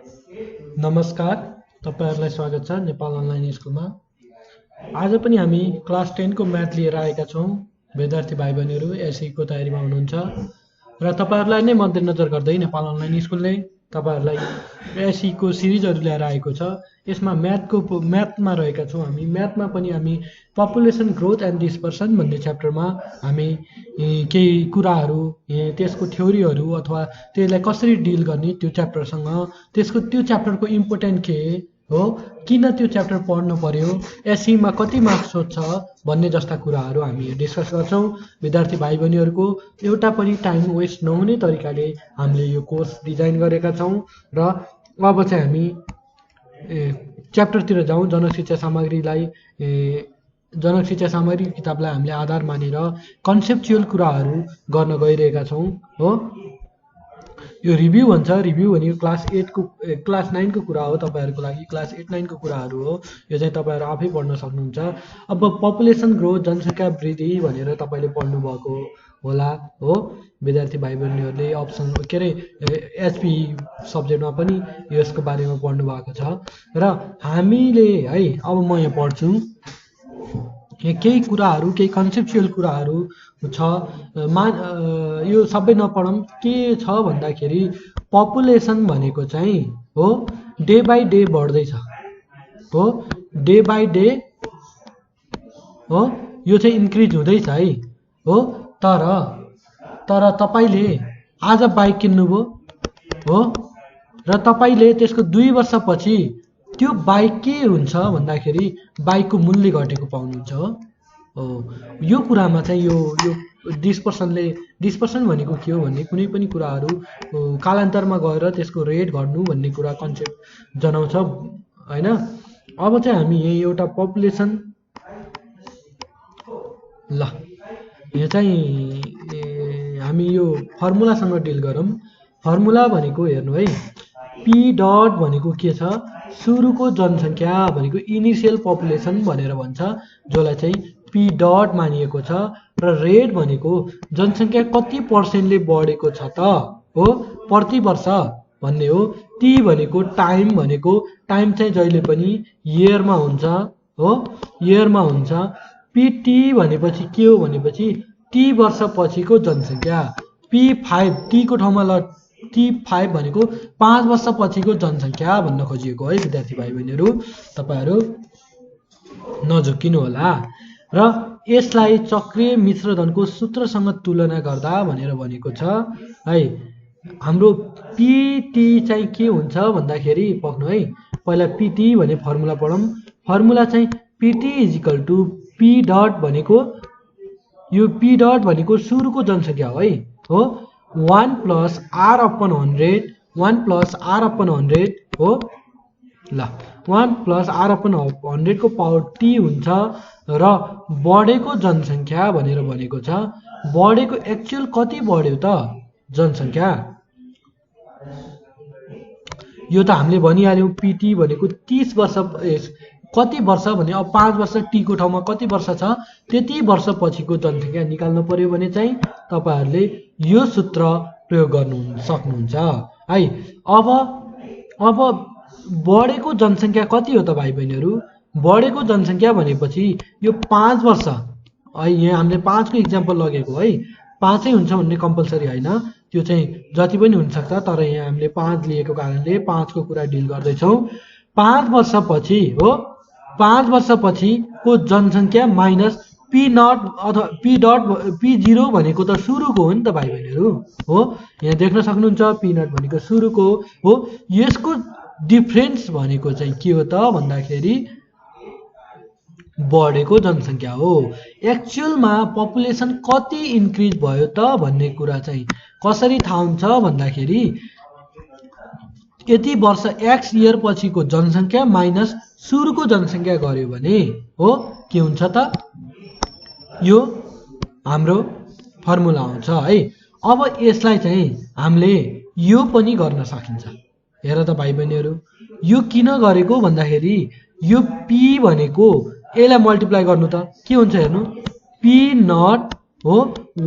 नमस्कार, तपाईहरुलाई स्वागत छ नेपाल अनलाइन स्कुलमा। आज पनि हामी क्लास 10 को म्याथ लिएर आएका छौं। विद्यार्थी भाइ बहिनीहरु एसई को तयारीमा हुनुहुन्छ र तपाईहरुलाई नै मध्यनजर गर्दै नेपाल अनलाइन स्कुलले तपाईहरुलाई एसई को सिरिजहरु ल्याएर आएको छ। यसमा म्याथमा रहेका छौं हामी। म्याथमा पनि हामी पपुलेसन ग्रोथ एन्ड डिस्पर्सन भन्ने च्याप्टरमा हामी केही कुराहरु त्यसको थ्योरीहरु अथवा त्यसलाई कसरी डिल गर्ने त्यो च्याप्टरसँग त्यो च्याप्टरको इम्पोर्टेन्ट के हो, किन त्यो च्याप्टर पढ्नु पर्यो, एसई मा कति मार्क्स सोध्छ भन्ने जस्ता कुराहरु हामी डिस्कस गर्छौं। विद्यार्थी भाइ बहिनीहरुको एउटा पनि टाइम वेस्ट नहुने तरिकाले हामीले यो कोर्स डिजाइन गरेका छौं र अब चाहिँ हामी च्याप्टरतिर जाउँ। जनशिक्षा सामग्री किताबलाई हामीले आधार मानेर कन्सेप्चुअल कुराहरु गर्न गइरहेका छौं हो। यो रिभ्यू भन्छ। रिभ्यू भनेको क्लास 9 को कुरा हो, तपाईहरुको लागि क्लास 8 9 को कुराहरु हो। यो चाहिँ तपाईहरु आफै पढ्न सक्नुहुन्छ। अब पपुलेसन ग्रोथ, जनसंख्या वृद्धि भनेर तपाईले पढ्नु भएको होला हो। विद्यार्थी भाइ बहिनीहरुले अप्सन के रे एचपी सब्जेक्टमा पनि यसको बारेमा पढ्नु भएको छ र हामीले है अब म यहाँ पढ्छु। केही कुराहरु, केही कन्सेप्चुअल कुराहरु छ। यो सबै नपढौं। के छ भन्दाखेरि पपुलेसन भनेको चाहिँ हो डे बाइ डे बढ्दै छ हो, डे बाइ डे हो, यो चाहिँ इन्क्रिज हुँदैछ है हो। तर तपाईले आज बाइक किन्नुभयो हो र तपाईले त्यसको 2 वर्षपछि त्यो बाइक के हुन्छ भन्दाखेरि बाइकको मूल्य घटेको पाउनुहुन्छ हो। यो कुरामा चाहिँ यो डिस्पर्सन भनेको के हो भन्ने कुनै पनि कुराहरु कालान्तरमा गएर त्यसको रेट घट्नु भन्ने कुरा कन्सेप्ट जनाउँछ हैन। अब चाहिँ हामी यही एउटा पपुलेसन यहाँ चाहिँ हामी यो फर्मुलासँग डिल गरौँ। फर्मुला भनेको हेर्नु है, पी डट भनेको के छ, सुरुको जनसंख्या भनेको इनिशियल पपुलेसन भनेर भन्छ, जसलाई चाहिँ पी डट मानिएको छ। र रेट भनेको जनसंख्या कति पर्सेन्टले बढेको छ त हो, प्रति वर्ष भन्ने हो। टी भनेको टाइम चाहिँ जहिले पनि इयरमा हुन्छ हो, इयरमा हुन्छ। पीटी भनेपछि के हो भनेपछि टी वर्ष पछिको जनसंख्या। P5 टी को ठाउँमा T5 भनेको 5 वर्ष पछिको जनसंख्या भन्न खोजिएको है। विद्यार्थी भाइ बहिनीहरु तपाईहरु नझुक्किनु होला। र यसलाई चक्रीय मिश्रधनको सूत्रसँग तुलना गर्दा भनेर भनेको छ है। हाम्रो पीटी चाहिँ के हुन्छ भन्दाखेरि पक्नु है, पहिला पीटी भने फर्मुला पढौं। फर्मुला चाहिँ PT equal to P dot भनेको यो पी डट भनेको सुरुको जनसंख्या हो है हो, 1 प्लस आर अपन 100 हो ल। 1 प्लस आर अपन 100 को पावर टी हुन्छ र बढेको जनसंख्या भनेर भनेको छ। बढेको एक्चुअल कति बढ्यो त जनसंख्या, यो त हामीले भनिहाल्यौं। पीटी भनेको 30 वर्ष कति वर्ष भने अब 5 वर्ष टी को ठाउँमा कति वर्ष छ त्यति वर्ष पछिको जनसंख्या निकाल्नु पर्यो भने चाहिँ तपाईहरुले यो सूत्र प्रयोग गर्नु सक्नुहुन्छ है। अब बढेको जनसंख्या कति हो त भाइ बहिनीहरु, बढेको जनसंख्या भनेपछि यो 5 वर्ष है। यहाँ हामीले 5 को एक्जाम्पल लगेको है, 5 हुन्छ भन्ने कम्पलसरी हैन, त्यो चाहिँ जति पनि हुन सक्छ, तर यहाँ हामीले 5 लिएको कारणले 5 को कुरा डिल गर्दै छौं। 5 वर्षपछि हो, 5 वर्षपछि को जनसंख्या माइनस पी नट अथवा पी डट पी जीरो भनेको त सुरुको हो नि त भाइ बहिनीहरु हो। यहाँ देख्न सक्नुहुन्छ पी नट भनेको सुरुको हो। यसको डिफरेन्स भनेको चाहिँ के हो त भन्दाखेरि बढेको जनसंख्या हो। एक्चुअलमा पपुलेसन कति इन्क्रिज भयो त भन्ने कुरा चाहिँ कसरी थाहा हुन्छ भन्दाखेरि यति वर्ष एक्स इयर पछिको जनसंख्या माइनस सुरुको जनसंख्या गर्यो भने हो के हुन्छ त, यो हाम्रो फर्मुला आउँछ है। अब यसलाई चाहिँ हामीले यो पनि गर्न सकिन्छ। हेर त भाइ बहिनीहरु, यो किन गरेको भन्दाखेरि यो पी भनेको यसलाई मल्टिप्लाई गर्नु त के हुन्छ हेर्नु, पी नट हो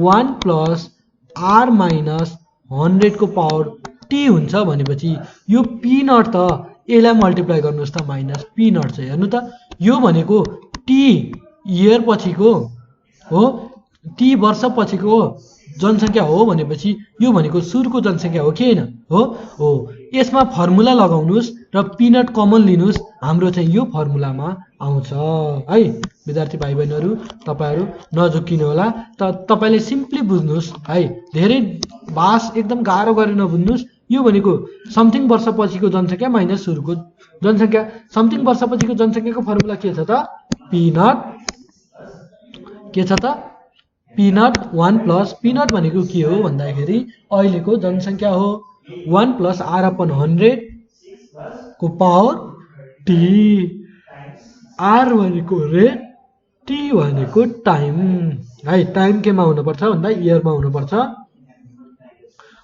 1 प्लस आर माइनस 100 को पावर टी हुन्छ भनेपछि यो पी नट त यसलाई मल्टिप्लाई गर्नुहोस् त माइनस पी नट छ। हेर्नु त यो भनेको टी इयर पछिको हो, टी वर्ष पछिको जनसङ्ख्या हो भनेपछि यो भनेको सुरुको जनसङ्ख्या हो कि होइन? हो। यसमा फर्मुला लगाउनुहोस् र पिनट कमन लिनुहोस्, हाम्रो चाहिँ यो फर्मुलामा आउँछ है। विद्यार्थी भाइ बहिनीहरू तपाईँहरू नझुक्किनु होला, तपाईँले सिम्पली बुझ्नुहोस् है, धेरै भाष एकदम गाह्रो गरेर नबुझ्नुहोस्। यो भनेको समथिङ वर्षपछिको जनसङ्ख्या माइनस सुरुको जनसङ्ख्या। समथिङ वर्षपछिको जनसङ्ख्याको फर्मुला के छ त? पिनट के छ त? पिनट 1 प्लस पिनट भनेको के हो भन्दाखेरि अहिलेको जनसङ्ख्या हो। 1 प्लस r/100 को पावर टी। आर भनेको रेट, टी भनेको टाइम है। टाइम केमा हुनुपर्छ भन्दा इयरमा हुनुपर्छ।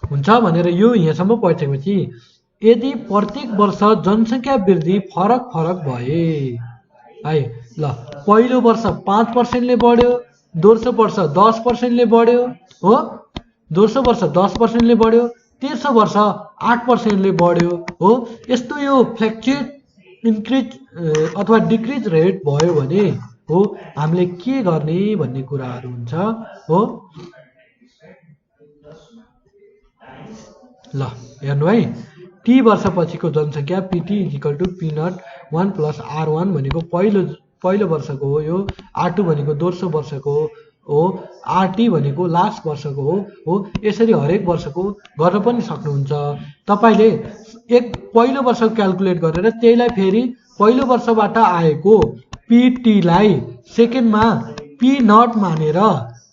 हुन्छ भनेर यो यहाँसम्म पढिसकेपछि यदि प्रत्येक वर्ष जनसङ्ख्या वृद्धि फरक फरक भए है, ल पहिलो वर्ष 5%ले बढ्यो, दोस्रो वर्ष 10%ले बढ्यो हो, दोस्रो वर्ष 10%ले बढ्यो, तेस्रो वर्ष 8%ले बढ्यो हो, यस्तो यो फ्लक्चुएट इन्क्रिज अथवा डिक्रिज रेट भयो भने हो हामीले के गर्ने भन्ने कुराहरू हुन्छ हो। ल हेर्नु है, टी वर्षपछिको जनसङ्ख्या PT equal to P naught 1 plus r1 भनेको पहिलो वर्षको हो, यो r2 भनेको दोस्रो वर्षको हो, आरटी भनेको लास्ट वर्षको हो। यसरी हरेक वर्षको गर्न पनि सक्नुहुन्छ तपाईँले। पहिलो वर्षको क्याल्कुलेट गरेर त्यहीलाई फेरि पहिलो वर्षबाट आएको पिटीलाई सेकेन्डमा पी नट मानेर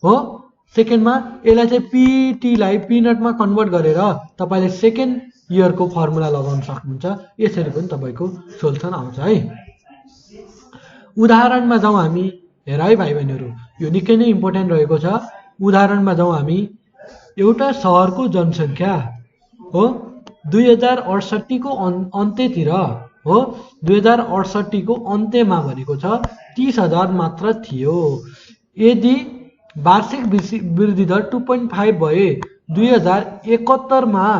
हो, सेकेन्डमा यसलाई चाहिँ पिटीलाई पी नटमा कन्भर्ट गरेर तपाईँले सेकेन्ड इयरको फर्मुला लगाउन सक्नुहुन्छ। यसरी पनि तपाईँको सोल्युसन आउँछ है। उदाहरणमा जाउँ हामी। हेर है भाइ बहिनीहरू, यो निकै नै इम्पोर्टेन्ट रहेको छ। उदाहरणमा जाउँ हामी। एउटा सहरको जनसङ्ख्या हो 2068 को अन्त्यतिर हो, 2068 को अन्त्यमा भनेको छ 30,000 मात्र थियो। यदि वार्षिक वृद्धि दर 2.5 भए 2071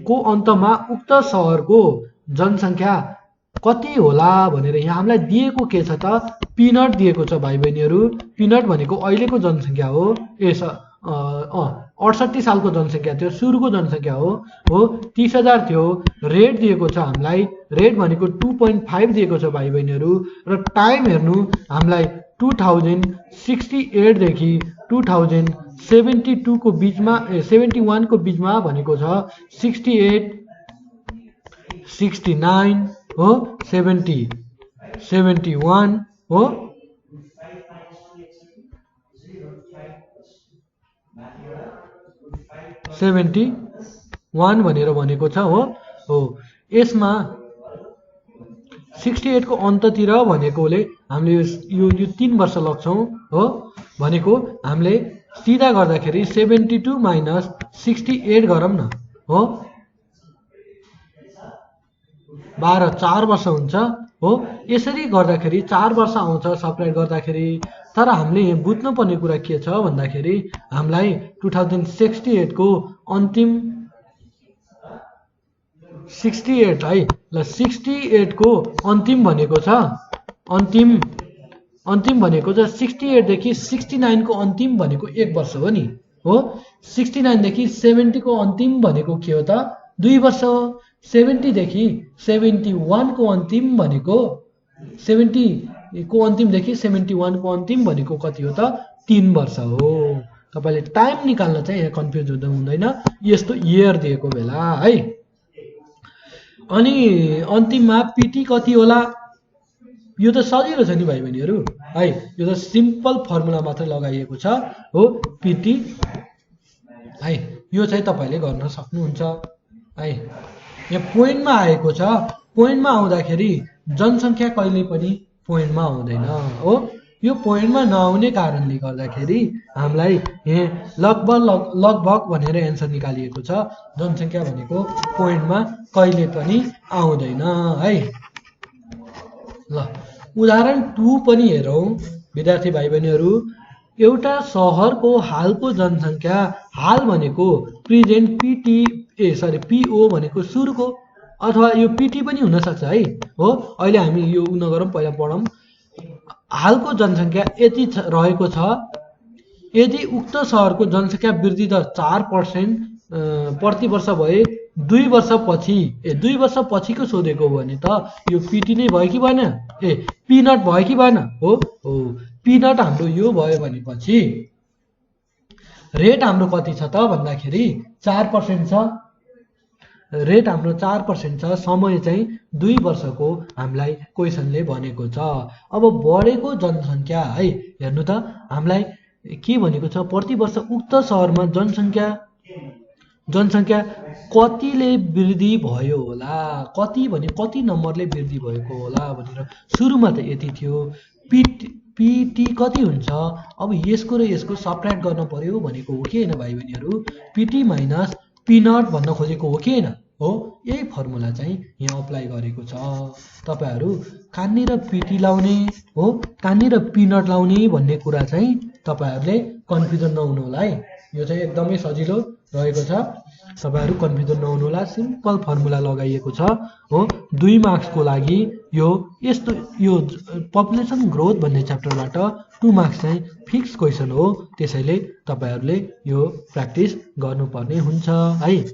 को अन्तमा उक्त सहरको जनसङ्ख्या कति होला भनेर यहाँ हामीलाई दिएको के छ त? पिनट दिएको छ भाइ बहिनीहरू। पिनट भनेको अहिलेको जनसङ्ख्या हो। 68 सालको जनसङ्ख्या थियो, सुरुको जनसङ्ख्या हो 30,000 थियो। रेट दिएको छ हामीलाई, रेट भनेको 2.5 दिएको छ भाइ बहिनीहरू। र टाइम हेर्नु हामीलाई 2068 देखि 2072 को बिचमा 71 को बिचमा भनेको छ 68 69 हो, 70 71 हो, 71 भनेर भनेको छ हो। यसमा 68 को अन्ततिर भनेकोले हामीले यो 3 वर्ष लग्छौँ हो, भनेको हामीले सिधा गर्दाखेरि 72 माइनस 68 गरौँ न हो, 12 4 वर्ष हुन्छ हो। यसरी गर्दाखेरि 4 वर्ष आउँछ सपरेट गर्दाखेरि। तर हामीले यहाँ बुझ्नुपर्ने कुरा के छ भन्दाखेरि हामीलाई 2068 को अन्तिम 68 है, ल 68 को अन्तिम भनेको छ, अन्तिम भनेको छ 68 देखि 69 को अन्तिम भनेको 1 वर्ष हो नि हो। 69 देखि 70 को अन्तिम भनेको के हो त? 2 वर्ष हो। 70 देखि 71 को अन्तिम भनेको 70 को अन्तिमदेखि 71 को अन्तिम भनेको कति हो त? 3 वर्ष हो। तपाईँले टाइम निकाल्न चाहिँ यहाँ कन्फ्युज हुँदैन, यस्तो इयर दिएको बेला है। अनि अन्तिममा पिटी कति होला? यो त सजिलो छ नि भाइ बहिनीहरू है, यो त सिम्पल फर्मुला मात्र लगाइएको छ हो, पिटी है। यो चाहिँ तपाईँले गर्न सक्नुहुन्छ है। यहाँ पोइन्टमा आएको छ, पोइन्टमा आउँदाखेरि जनसङ्ख्या कहिले पनि पोइन्टमा आउँदैन हो। यो पोइन्टमा नआउने कारणले गर्दाखेरि हामीलाई यहाँ लगभग भनेर एन्सर निकालिएको छ। जनसङ्ख्या भनेको पोइन्टमा कहिले पनि आउँदैन है। ल उदाहरण 2 पनि हेरौँ विद्यार्थी भाइ बहिनीहरू। एउटा सहरको हालको जनसङ्ख्या, हाल भनेको प्रेजेन्ट पिओ भनेको सुरुको, अथवा यो पिटी पनि हुनसक्छ है। हो, अहिले हामी यो नगरौँ, पहिला पढौँ। हालको जनसङ्ख्या यति रहेको छ यदि उक्त सहरको जनसङ्ख्या वृद्धि दर 4% प्रति वर्ष भए 2 वर्षपछि 2 वर्षपछिको सोधेको हो भने त यो पिटी नै भयो कि भएन? पी नट भयो कि भएन? हो, पी नट हाम्रो यो भयो भनेपछि रेट हाम्रो कति छ त भन्दाखेरि 4% छ। रेट हाम्रो 4% छ। समय चाहिँ 2 वर्षको हामीलाई क्वेसनले भनेको छ। अब बढेको जनसङ्ख्या है, हेर्नु त हामीलाई के भनेको छ, प्रति वर्ष उक्त सहरमा जनसङ्ख्या कतिले वृद्धि भयो होला, कति भने कति नम्बरले वृद्धि भएको होला भनेर। सुरुमा त यति थियो, पिटी कति हुन्छ, अब यसको र यसको सब्ट्र्याक्ट गर्न पर्यो भनेको हो कि होइन भाइ बहिनीहरू? पिटी माइनस पी नट भन्न खोजेको हो कि होइन? हो, यही फर्मुला चाहिँ यहाँ अप्लाई गरेको छ। तपाईँहरू कहाँनिर पिटी लाउने हो, कहाँनिर पी नट लाउने भन्ने कुरा चाहिँ तपाईँहरूले कन्फ्युजन नहुनु होला है। यो चाहिँ एकदमै सजिलो रहेको छ, तपाईँहरू कन्फ्युजन नहुनु होला। सिम्पल फर्मुला लगाइएको छ। हो, 2 मार्क्सको लागि यो यस्तो, यो पपुलेसन ग्रोथ भन्ने च्याप्टरबाट 2 मार्क्स चाहिँ फिक्स क्वेसन हो। त्यसैले तपाईँहरूले यो प्र्याक्टिस गर्नुपर्ने हुन्छ है।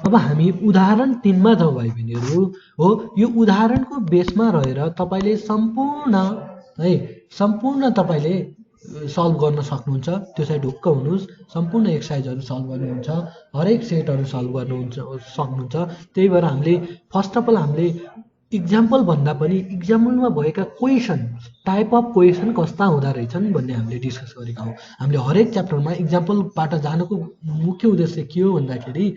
अब हामी उदाहरण 3 मा जाउँ भाइ बहिनीहरू। हो, यो उदाहरणको बेसमा रहेर तपाईँले सम्पूर्ण तपाईँले सल्भ गर्न सक्नुहुन्छ। त्यो चाहिँ ढुक्क हुनुहोस्। सम्पूर्ण एक्सर्साइजहरू सल्भ गर्नुहुन्छ, हरेक सेटहरू सल्भ सक्नुहुन्छ। त्यही भएर हामीले फर्स्ट अफ अल हामीले इक्जाम्पल भन्दा पनि इक्जाम्पलमा भएका क्वेसन, टाइप अफ क्वेसन कस्ता हुँदो रहेछन् भन्ने हामीले डिस्कस गरेका हौँ। हामीले हरेक च्याप्टरमा इक्जाम्पलबाट जानुको मुख्य उद्देश्य के हो भन्दाखेरि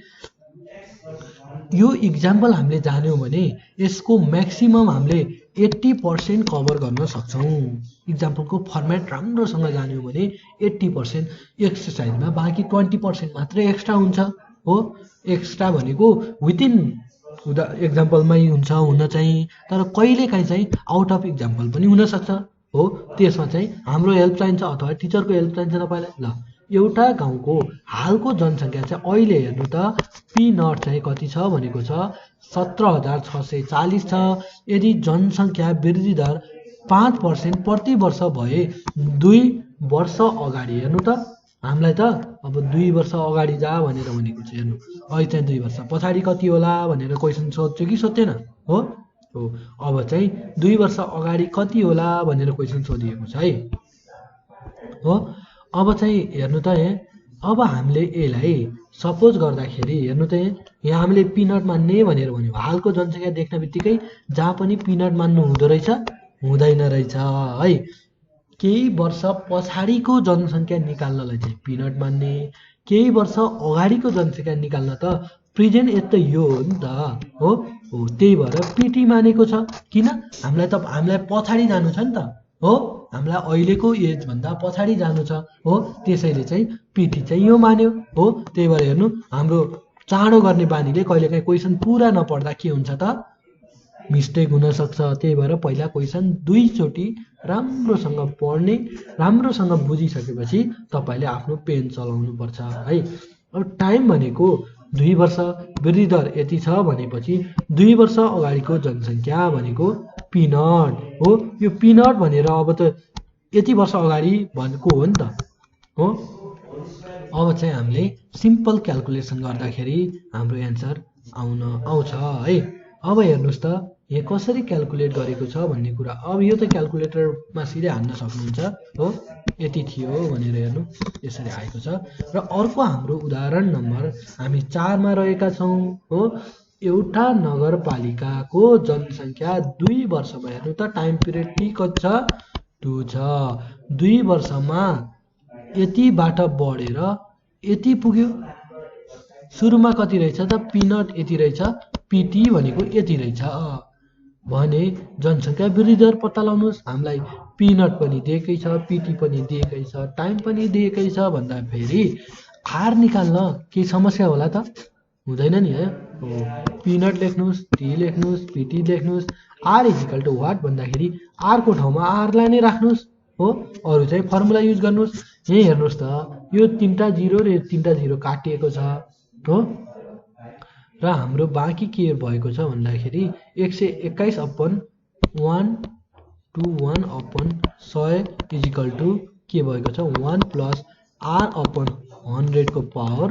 यो इक्जाम्पल हामीले जान्यौँ भने यसको म्याक्सिमम हामीले 80% कभर गर्न सक्छौँ। इक्जाम्पलको फर्मेट राम्रोसँग जान्यौँ भने 80% एक्सर्साइजमा, बाँकी 20% मात्रै एक्स्ट्रा हुन्छ। हो, एक्स्ट्रा भनेको विदिन एक्जाम्पलमै हुन्छ हुन चाहिँ, तर कहिलेकाहीँ चाहिँ आउट अफ इक्जाम्पल पनि हुनसक्छ। हो, त्यसमा चाहिँ हाम्रो हेल्प चाहिन्छ अथवा टिचरको हेल्प चाहिन्छ तपाईँलाई। ल, एउटा गाउँको हालको जनसङ्ख्या चाहिँ अहिले हेर्नु त पी नट चाहिँ कति छ भनेको छ 17,640 छ। यदि जनसङ्ख्या वृद्धि दर 5% प्रति वर्ष भए 2 वर्ष अगाडि, हेर्नु त हामीलाई त अब 2 वर्ष अगाडि जा भनेर भनेको छ। हेर्नु, अहिले चाहिँ 2 वर्ष पछाडि कति होला भनेर क्वेसन सोध्छु कि सोध्दैन? हो, अब चाहिँ 2 वर्ष अगाडि कति होला भनेर क्वेसन सोधिएको छ है। हो, अब चाहिँ हेर्नु त अब हामीले यसलाई सपोज गर्दाखेरि हेर्नु त यहाँ हामीले पिनट मान्ने भनेर भन्यो। हालको जनसङ्ख्या देख्ने बित्तिकै जहाँ पनि पिनट मान्नु हुँदो रहेछ, हुँदैन रहेछ है। केही वर्ष पछाडिको जनसङ्ख्या निकाल्नलाई चाहिँ पिनट मान्ने, केही वर्ष अगाडिको जनसङ्ख्या निकाल्न त प्रेजेन्ट यता यो हो नि त। हो, त्यही भएर पिटी मानेको छ। किन? हामीलाई पछाडि जानु छ नि त। हो, हामीलाई अहिलेको एज भन्दा पछाडि जानु छ। हो, त्यसैले चाहिँ पिटी चाहिँ यो मान्यो। हो, त्यही भएर हेर्नु, हाम्रो चाँडो गर्ने बानीले कहिलेकाहीँ क्वेसन पुरा नपढ्दा के हुन्छ त, मिस्टेक हुनसक्छ। त्यही भएर पहिला क्वेसन 2 चोटि राम्रोसँग पढ्ने, राम्रोसँग बुझिसकेपछि तपाईँले आफ्नो पेन चलाउनु पर्छ है। अब टाइम भनेको 2 वर्ष, वृद्धि दर यति छ भनेपछि 2 वर्ष अगाडिको जनसङ्ख्या भनेको पिनट हो। यो पिनट भनेर अब त यति वर्ष अगाडि भनेको हो नि त। हो, अब चाहिँ हामीले सिम्पल क्यालकुलेसन गर्दाखेरि हाम्रो एन्सर आउँछ है। अब हेर्नुहोस् त यहाँ कसरी क्यालकुलेट गरेको छ भन्ने कुरा। अब यो त क्यालकुलेटरमा सिधै हान्न सक्नुहुन्छ। हो, यति थियो भनेर हेर्नु, यसरी आएको छ। र अर्को हाम्रो उदाहरण नम्बर हामी 4 मा रहेका छौँ। हो, एउटा नगरपालिकाको जनसङ्ख्या 2 वर्षमा, हेर्नु त टाइम पिरियड टी कति छ, 2 छ। 2 वर्षमा यतिबाट बढेर यति पुग्यो। सुरुमा कति रहेछ त, पिनट यति रहेछ, पिटी भनेको यति रहेछ भने जनसङ्ख्या वृद्धि दर पत्ता लगाउनुहोस्। हामीलाई पिनट पनि दिएकै छ, पिटी पनि दिएकै छ, टाइम पनि दिएकै छ भन्दा फेरि आर निकाल्न केही समस्या होला त? हुँदैन नि है। पिनट लेख्नुहोस्, टी लेख्नुहोस्, पिटी लेख्नुहोस्। आर इजिकल टु वाट भन्दाखेरि आरको ठाउँमा आरलाई नै राख्नुहोस्। हो। अरू चाहिँ फर्मुला युज गर्नुहोस्। यही हेर्नुहोस् त, यो 3टा 0 र 3टा 0 काटिएको छ हो। र हाम्रो बाँकी के भएको छ भन्दाखेरि 121 अपन 121 अपन 100 इजिकल टु के भएको छ 1 प्लस आर अपन 100 को पावर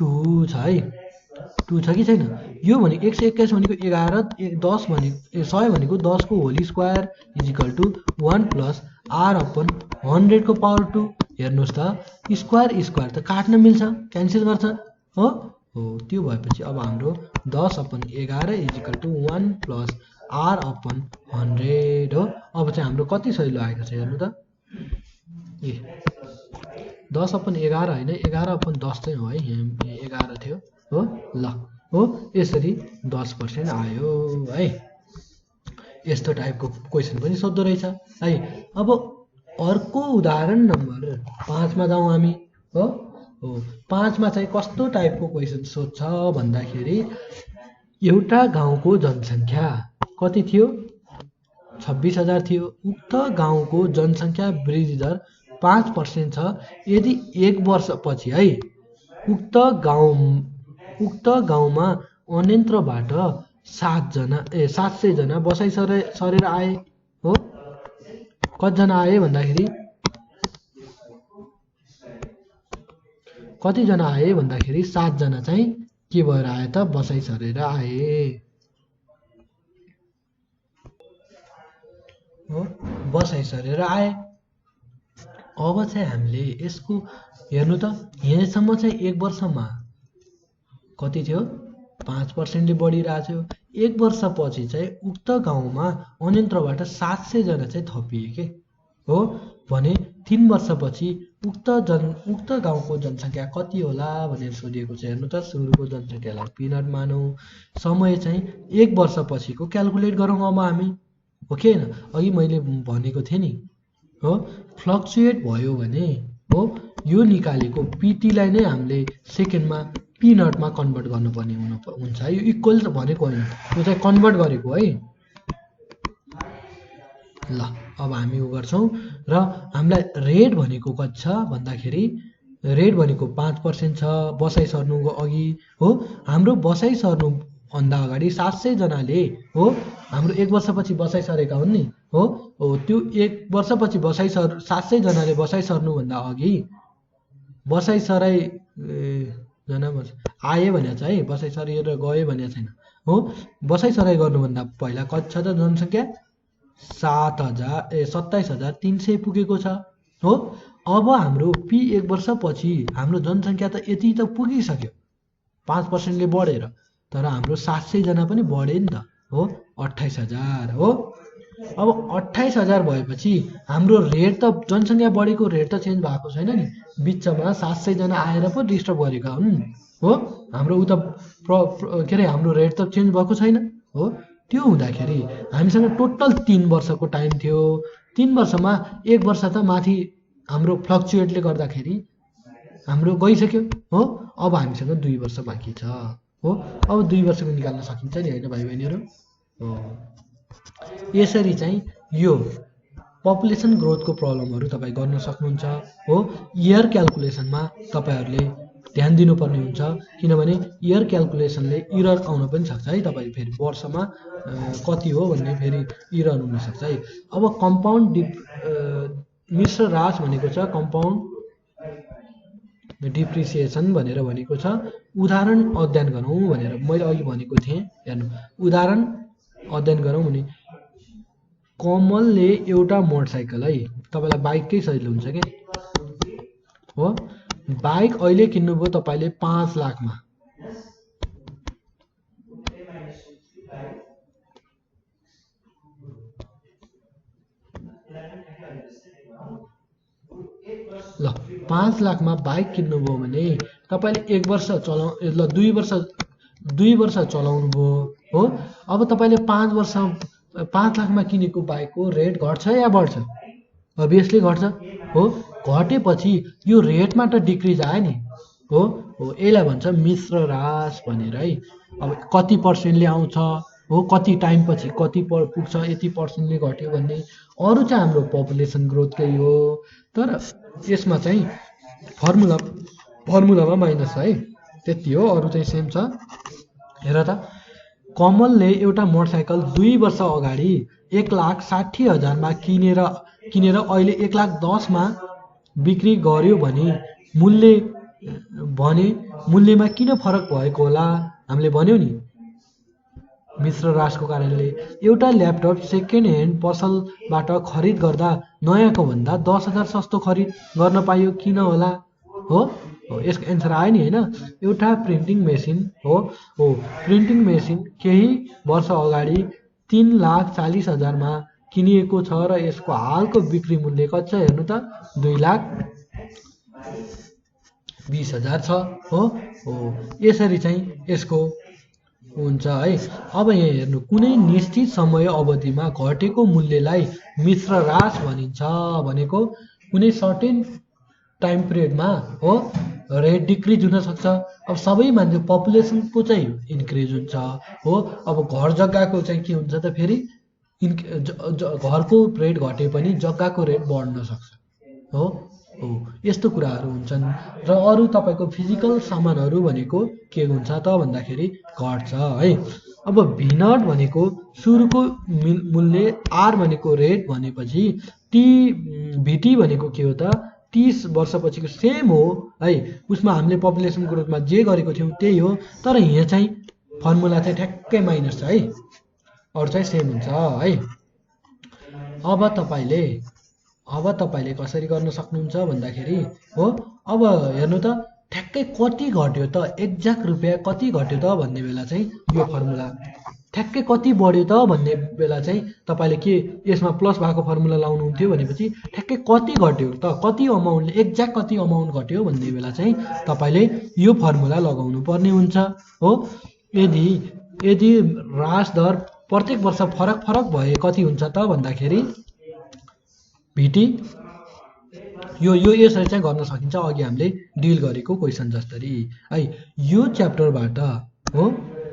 2 छ है। 2 छ कि छैन? यो भने 121 भनेको 11, 10 भनेको 100 भनेको 10 को whole square equal to 1 plus R upon 100 को पावर 2। हेर्नुहोस् त, स्क्वायर स्क्वायर त काट्न मिल्छ, क्यान्सल गर्छ हो। त्यो भएपछि अब हाम्रो 10 upon 11 equal to 1 plus R upon 100 हो। अब चाहिँ हाम्रो कति सजिलो आएको छ हेर्नु त। ए 10 अपन 11 होइन, 11 अपन 10 चाहिँ हो है, यहाँ 11 थियो हो। ल हो, यसरी 10% आयो है। यस्तो टाइपको क्वेसन पनि सोध्दो रहेछ है। अब अर्को उदाहरण नम्बर 5 मा जाउँ हामी हो। 5 मा चाहिँ कस्तो टाइपको क्वेसन सोध्छ भन्दाखेरि एउटा गाउँको जनसङ्ख्या कति थियो? 26,000 थियो। उक्त गाउँको जनसङ्ख्या वृद्धि दर 5% छ। यदि 1 वर्षपछि है उक्त गाउँमा अन्यत्रबाट 700 जना बसाइ सरेर आए हो। कतिजना आए भन्दाखेरि कतिजना आए भन्दाखेरि 7 जना चाहिँ के भएर आए त? बसाइ सरेर आए हो, बसाइ सरेर आए। अब चाहिँ हामीले यसको हेर्नु त, यहाँसम्म चाहिँ 1 वर्षमा कति थियो? 5%ले बढिरहेको थियो। 1 वर्षपछि चाहिँ उक्त गाउँमा अन्यत्रबाट 700 जना चाहिँ थपिए के हो भने 3 वर्षपछि उक्त गाउँको जनसङ्ख्या कति होला भनेर सोधिएको छ। हेर्नु त, सुरुको जनसङ्ख्यालाई पिनट मानौँ, समय चाहिँ 1 वर्षपछिको क्यालकुलेट गरौँ अब हामी हो कि होइन। अघि मैले भनेको थिएँ नि हो, फ्लक्चुएट भयो भने हो यो निकालेको पिटीलाई नै हामीले सेकेन्डमा पिनटमा कन्भर्ट गर्नुपर्ने हुन्छ है। यो इक्वल भनेको होइन, यो चाहिँ कन्भर्ट गरेको है। ल अब हामी उ गर्छौँ र हामीलाई रेट भनेको कति छ भन्दाखेरि रेट भनेको 5% छ बसाइ सर्नुको अघि हो। हाम्रो बसाइ सर्नु भन्दा अगाडि 700 जनाले हो हाम्रो 1 वर्षपछि बसाइ सरेका हुन् नि हो। त्यो 1 वर्षपछि 700 जनाले बसाइ सर्नुभन्दा अघि बसाइ सराई जना आए भने चाहिँ है, बसाइ सरिएर गए भने छैन हो। बसाइ सराई गर्नुभन्दा पहिला कति छ त जनसङ्ख्या? 27,300 पुगेको छ हो। अब हाम्रो पी 1 वर्षपछि हाम्रो जनसङ्ख्या त यति त पुगिसक्यो 5%ले बढेर, तर हाम्रो 700 जना पनि बढ्यो नि त हो, 28,000 हो। अब 28,000 भएपछि हाम्रो रेट त जनसङ्ख्या बढेको रेट त चेन्ज भएको छैन नि, बिचमा 700 जना आएर पो डिस्टर्ब गरेका हुन् हो। हाम्रो उता के अरे हाम्रो रेट त चेन्ज भएको छैन हो। त्यो हुँदाखेरि हामीसँग टोटल 3 वर्षको टाइम थियो। 3 वर्षमा 1 वर्ष त माथि हाम्रो फ्लक्चुएटले गर्दाखेरि हाम्रो गइसक्यो हो। अब हामीसँग 2 वर्ष बाँकी छ हो। अब 2 वर्षको निकाल्न सकिन्छ नि होइन भाइ बहिनीहरू हो। यसरी चाहिँ यो पपुलेसन ग्रोथको प्रब्लमहरू तपाईँ गर्न सक्नुहुन्छ हो। इयर क्यालकुलेसनमा तपाईँहरूले ध्यान दिनुपर्ने हुन्छ, किनभने इयर क्यालकुलेसनले इरर आउन पनि सक्छ है। तपाईँ फेरि वर्षमा कति हो भन्ने फेरि इरर हुनसक्छ है। अब कम्पाउन्ड मिश्र ह्रास भनेको छ कम्पाउन्ड डिप्रिसिएसन भनेर भनेको छ। उदाहरण अध्ययन गरौँ भनेर मैले अघि भनेको थिएँ। हेर्नु, उदाहरण अध्ययन गरौँ भने कमलले एउटा मोटरसाइकल है, तपाईँलाई बाइककै सजिलो हुन्छ कि हो। बाइक अहिले किन्नुभयो तपाईँले 5 लाखमा, ल 5 लाखमा बाइक किन्नुभयो भने तपाईँले 1 वर्ष ल 2 वर्ष चलाउनु भयो हो। अब तपाईँले 5 लाखमा किनेको बाइकको रेट घट्छ या बढ्छ? अभियसली घट्छ हो। घटेपछि यो रेटमा त डिक्रिज आयो नि हो। यसलाई भन्छ मिश्र ह्रास भनेर है। अब कति पर्सेन्टले आउँछ हो, कति टाइमपछि कति पुग्छ, यति पर्सेन्टले घट्यो भन्ने। अरू चाहिँ हाम्रो पपुलेसन ग्रोथकै हो, तर यसमा चाहिँ फर्मुलामा माइनस छ है, त्यति हो। अरू चाहिँ सेम छ। हेर त, कमलले एउटा मोटरसाइकल 2 वर्ष अगाडि 1,60,000मा किनेर अहिले 1,10,000मा बिक्री गर्यो भने मूल्यमा किन फरक भएको होला? हामीले भन्यौँ नि, मिश्र रासको कारणले। एउटा ल्यापटप सेकेन्ड ह्यान्ड पसलबाट खरिद गर्दा नयाँको भन्दा 10,000 सस्तो खरिद गर्न पाइयो, किन होला? हो, यसको एन्सर आयो नि होइन। एउटा प्रिन्टिङ मेसिन हो, प्रिन्टिङ मेसिन केही वर्ष अगाडि 3,40,000मा किनिएको छ र यसको हालको बिक्री मूल्य कति छ? हेर्नु त, 2,20,000 छ। हो, यसरी चाहिँ यसको हुन्छ है। अब यहाँ हेर्नु, कुनै निश्चित समय अवधिमा घटेको मूल्यलाई मिश्र ह्रास भनिन्छ। भनेको कुनै सर्टेन टाइम पिरियडमा हो रेट डिक्रिज हुन सक्छ। अब सबै मान्छे पपुलेसनको चाहिँ इन्क्रिज हुन्छ हो। अब घर जग्गाको चाहिँ के हुन्छ त, फेरि घरको रेट घटे पनि जग्गाको रेट बढ्न सक्छ हो। यस्तो कुराहरू हुन्छन्। र अरू तपाईँको फिजिकल सामानहरू भनेको के हुन्छ त भन्दाखेरि घट्छ है। अब भिनट भनेको सुरुको मूल्य, आर भनेको रेट भनेपछि भिटी भनेको के हो त, 30 वर्षपछिको सेम हो है। उसमा हामीले पपुलेसन ग्रोथमा जे गरेको थियौँ त्यही हो, तर यहाँ चाहिँ फर्मुला चाहिँ ठ्याक्कै माइनस छ है, अरू चाहिँ सेम हुन्छ है। अब तपाईँले कसरी गर्न सक्नुहुन्छ भन्दाखेरि हो, अब हेर्नु त, ठ्याक्कै कति घट्यो त, एक्ज्याक्ट रुपियाँ कति घट्यो त भन्ने बेला चाहिँ यो फर्मुला, ठ्याक्कै कति बढ्यो त भन्ने बेला चाहिँ तपाईँले के यसमा प्लस भएको फर्मुला लाउनुहुन्थ्यो भनेपछि ठ्याक्कै कति घट्यो त, कति अमाउन्टले एक्ज्याक्ट कति अमाउन्ट घट्यो भन्ने बेला चाहिँ तपाईँले यो फर्मुला लगाउनु पर्ने हुन्छ हो। यदि ह्रास दर प्रत्येक वर्ष फरक भए कति हुन्छ त भन्दाखेरि भिटी यो यसरी चाहिँ गर्न सकिन्छ। अघि हामीले डिल गरेको क्वेसन जस्तरी है। यो च्याप्टरबाट हो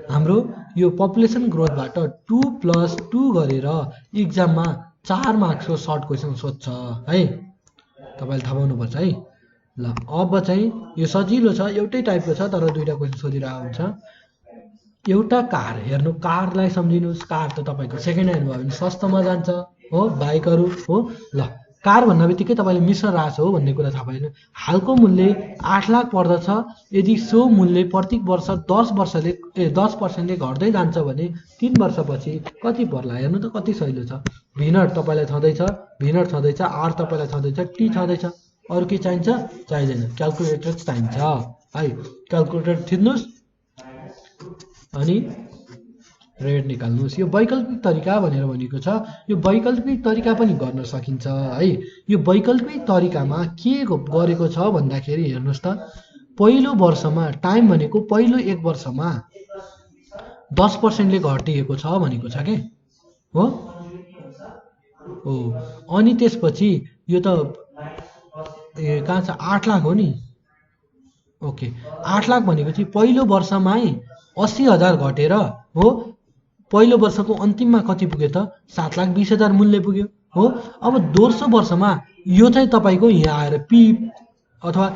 हाम्रो यो पपुलेसन ग्रोथबाट 2+2 गरेर इक्जाममा 4 मार्क्सको सर्ट क्वेसन सोध्छ है, तपाईँले थाहा पाउनुपर्छ है। ल अब चाहिँ यो सजिलो छ, एउटै टाइपको छ तर दुईवटा क्वेसन सोधिरहेको हुन्छ। एउटा कार, हेर्नु कारलाई सम्झिनुहोस्, कार त तपाईँको सेकेन्ड ह्यान्ड भयो भने सस्तोमा जान्छ हो, बाइकहरू हो। ल कार भन्ने बित्तिकै तपाईँले मिश्र ह्रास हो भन्ने कुरा थाहा पाएन। हालको मूल्य 8 लाख पर्दछ, यदि सो मूल्य प्रत्येक वर्ष 10% घट्दै जान्छ भने 3 वर्षपछि कति पर्ला? हेर्नु त कति सजिलो छ। भिनट तपाईँलाई छँदैछ, आर तपाईँलाई छँदैछ, टी छँदैछ, अरू के चाहिन्छ? चाहिँदैन, क्यालकुलेटर चाहिन्छ है। क्यालकुलेटर थिच्नुहोस् अनि रेट निकाल्नुहोस्। यो वैकल्पिक तरिका भनेर भनेको छ, यो वैकल्पिक तरिका पनि गर्न सकिन्छ है। यो वैकल्पिक तरिकामा के गरेको छ भन्दाखेरि हेर्नुहोस् त, पहिलो वर्षमा टाइम भनेको पहिलो 1 वर्षमा 10%ले घटिएको छ भनेको छ के हो। अनि त्यसपछि यो त कहाँ छ, 8 लाख हो नि। ओके, 8 लाख भनेको चाहिँ पहिलो वर्षमै 80,000 घटेर हो, पहिलो वर्षको अन्तिममा कति पुग्यो त? 7,20,000 मूल्य पुग्यो हो। अब दोस्रो वर्षमा यो चाहिँ तपाईँको यहाँ आएर पी अथवा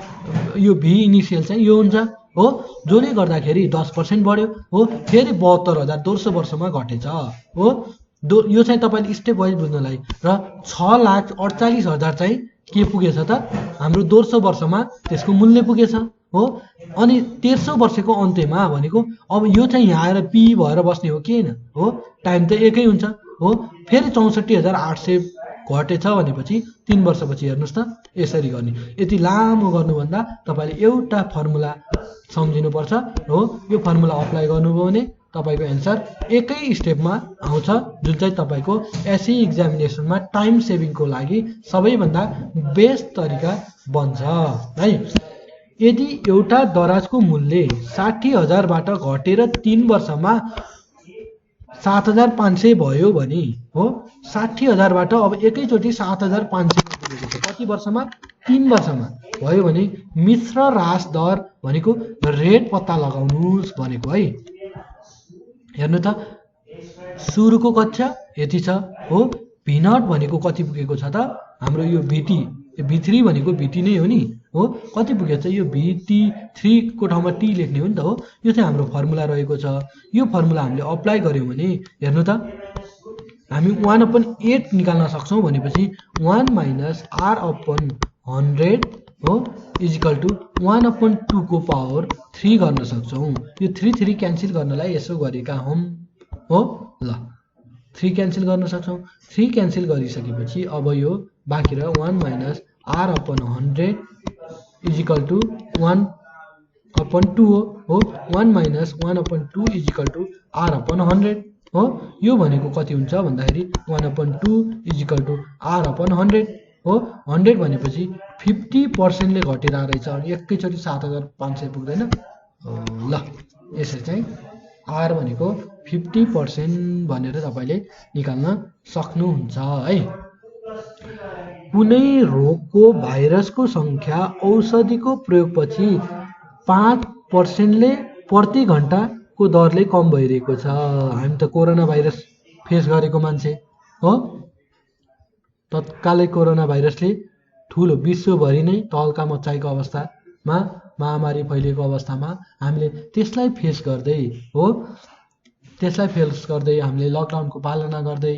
यो भी इनिसियल चाहिँ यो हुन्छ हो, जसले गर्दाखेरि 10% बढ्यो हो। फेरि 72,000 दोस्रो वर्षमा घटेछ हो। यो चाहिँ तपाईँले स्टेप वाइज बुझ्नलाई। र 6,48,000 चाहिँ के पुगेछ त, हाम्रो दोस्रो वर्षमा त्यसको मूल्य पुगेछ हो। अनि तेस्रो वर्षको अन्त्यमा भनेको अब यो चाहिँ यहाँ आएर पी भएर बस्ने हो कि होइन हो, टाइम त एकै हुन्छ हो। फेरि 64,800 घटेछ भनेपछि 3 वर्षपछि हेर्नुहोस् त यसरी गर्ने। यति लामो गर्नुभन्दा तपाईँले एउटा फर्मुला सम्झिनुपर्छ हो। यो फर्मुला अप्लाई गर्नुभयो भने तपाईँको एन्सर एकै स्टेपमा आउँछ, जुन चाहिँ तपाईँको एसई एक्जामिनेसनमा टाइम सेभिङको लागि सबैभन्दा बेस्ट तरिका बन्छ है। यदि एउटा दराजको मूल्य 60,000बाट घटेर 3 वर्षमा 7,500 भयो भने हो, 60,000बाट अब एकैचोटि 7,500 पुगेको छ कति वर्षमा? 3 वर्षमा भयो भने मिश्र ह्रास दर भनेको रेट पत्ता लगाउनुहोस् भनेको है। हेर्नु त सुरुको कक्षा यति छ हो। V0 भनेको कति पुगेको छ त हाम्रो यो VT, V3 भनेको VT नै हो नि हो। कति पुगेको छ यो VT3 को ठाउँमा T लेख्ने हो नि त हो। यो चाहिँ हाम्रो फर्मुला रहेको छ। यो फर्मुला हामीले अप्लाई गर्यौं भने हेर्नु त हामी 1/8 निकाल्न सक्छौं भनेपछि 1 माइनस R अपन 100 हो इजिकल टु 1/2 को पावर 3 गर्न सक्छौं। यो 3 क्यान्सल गर्नलाई यसो गरेका हौं हो। ल 3 क्यान्सल गर्न सक्छौं। 3 क्यान्सल गरिसकेपछि अब यो बाँकी रह्यो 1 minus R upon 100 equal to 1/2 हो। 1 minus 1/2 equal to R upon 100 हो। यो भनेको कति हुन्छ भन्दाखेरि 1/2 इजिकल टु R अपन 100 हो। 100 भनेपछि 50% ले घटेर रहेछ अनि एकैचोटी 7500 पुग्दैन। ल यसरी चाहिँ R भनेको 50% भनेर तपाईले निकाल्न सक्नुहुन्छ है। कुनै रोगको भाइरसको संख्या औषधिको प्रयोगपछि 5% ले प्रति घण्टाको दरले कम भइरहेको छ। हामी त कोरोना भाइरस फेस गरेको मान्छे हो। तत्कालै कोरोना भाइरसले ठुलो विश्वभरि नै तहल्का मचाएको अवस्थामा महामारी फैलिएको अवस्थामा हामीले त्यसलाई फेस गर्दै हो, त्यसलाई फेस गर्दै हामीले लकडाउनको पालना गर्दै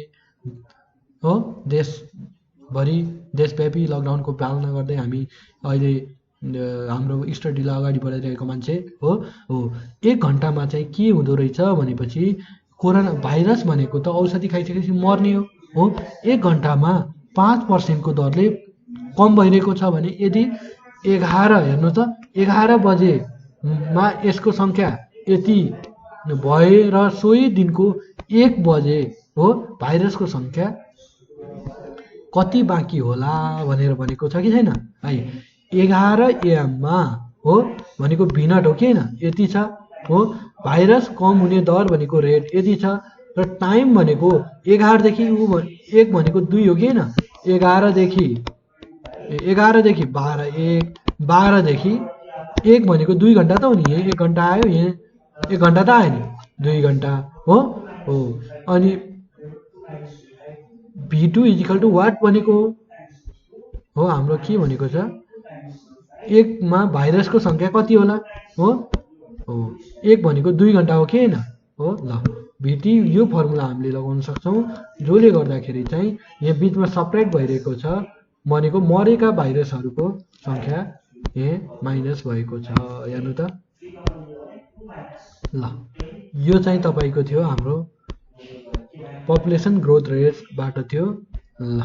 हो, देशभरि देशव्यापी लकडाउनको पालना गर्दै हामी अहिले हाम्रो स्टडीलाई अगाडि बढाइरहेको मान्छे हो। 1 घण्टामा चाहिँ के हुँदो रहेछ भनेपछि कोरोना भाइरस भनेको त औषधि खाइसकेपछि मर्ने हो। 1 घण्टामा 5% को दरले कम भइरहेको छ भने यदि 11 हेर्नु त 11 बजेमा यसको संख्या यति भएर सोही दिनको 1 बजे हो भाइरसको संख्या कति बाँकी होला भनेर भनेको छ कि छैन है। 11 AM मा हो भनेको V0 हो कि हैन यति छ हो। भाइरस कम हुने दर भनेको रेट यति छ र टाइम भनेको 11 देखि 1 भनेको 2 हो कि हैन। 11 देखि 12 1 12 देखि 1 भनेको 2 घण्टा त हो नि। 1 घण्टा आयो यहाँ 1 घण्टा त आयो नि 2 घण्टा हो। अनि V2 इजिकल टु वाट भनेको हो हाम्रो के भनेको छ 1 मा भाइरसको संख्या कति होला हो। 1 भनेको 2 घण्टा हो कि हैन हो। ल VT यो फर्मुला हामीले लगाउन सक्छौं जसले गर्दाखेरि चाहिँ यहाँ बीचमा सपरेट भइरहेको छ भनेको मरेका भाइरसहरूको संख्या यहाँ माइनस भएको छ। हेर्नु त ल यो चाहिँ तपाईको थियो हाम्रो पपुलेसन ग्रोथ रेटबाट थियो। ल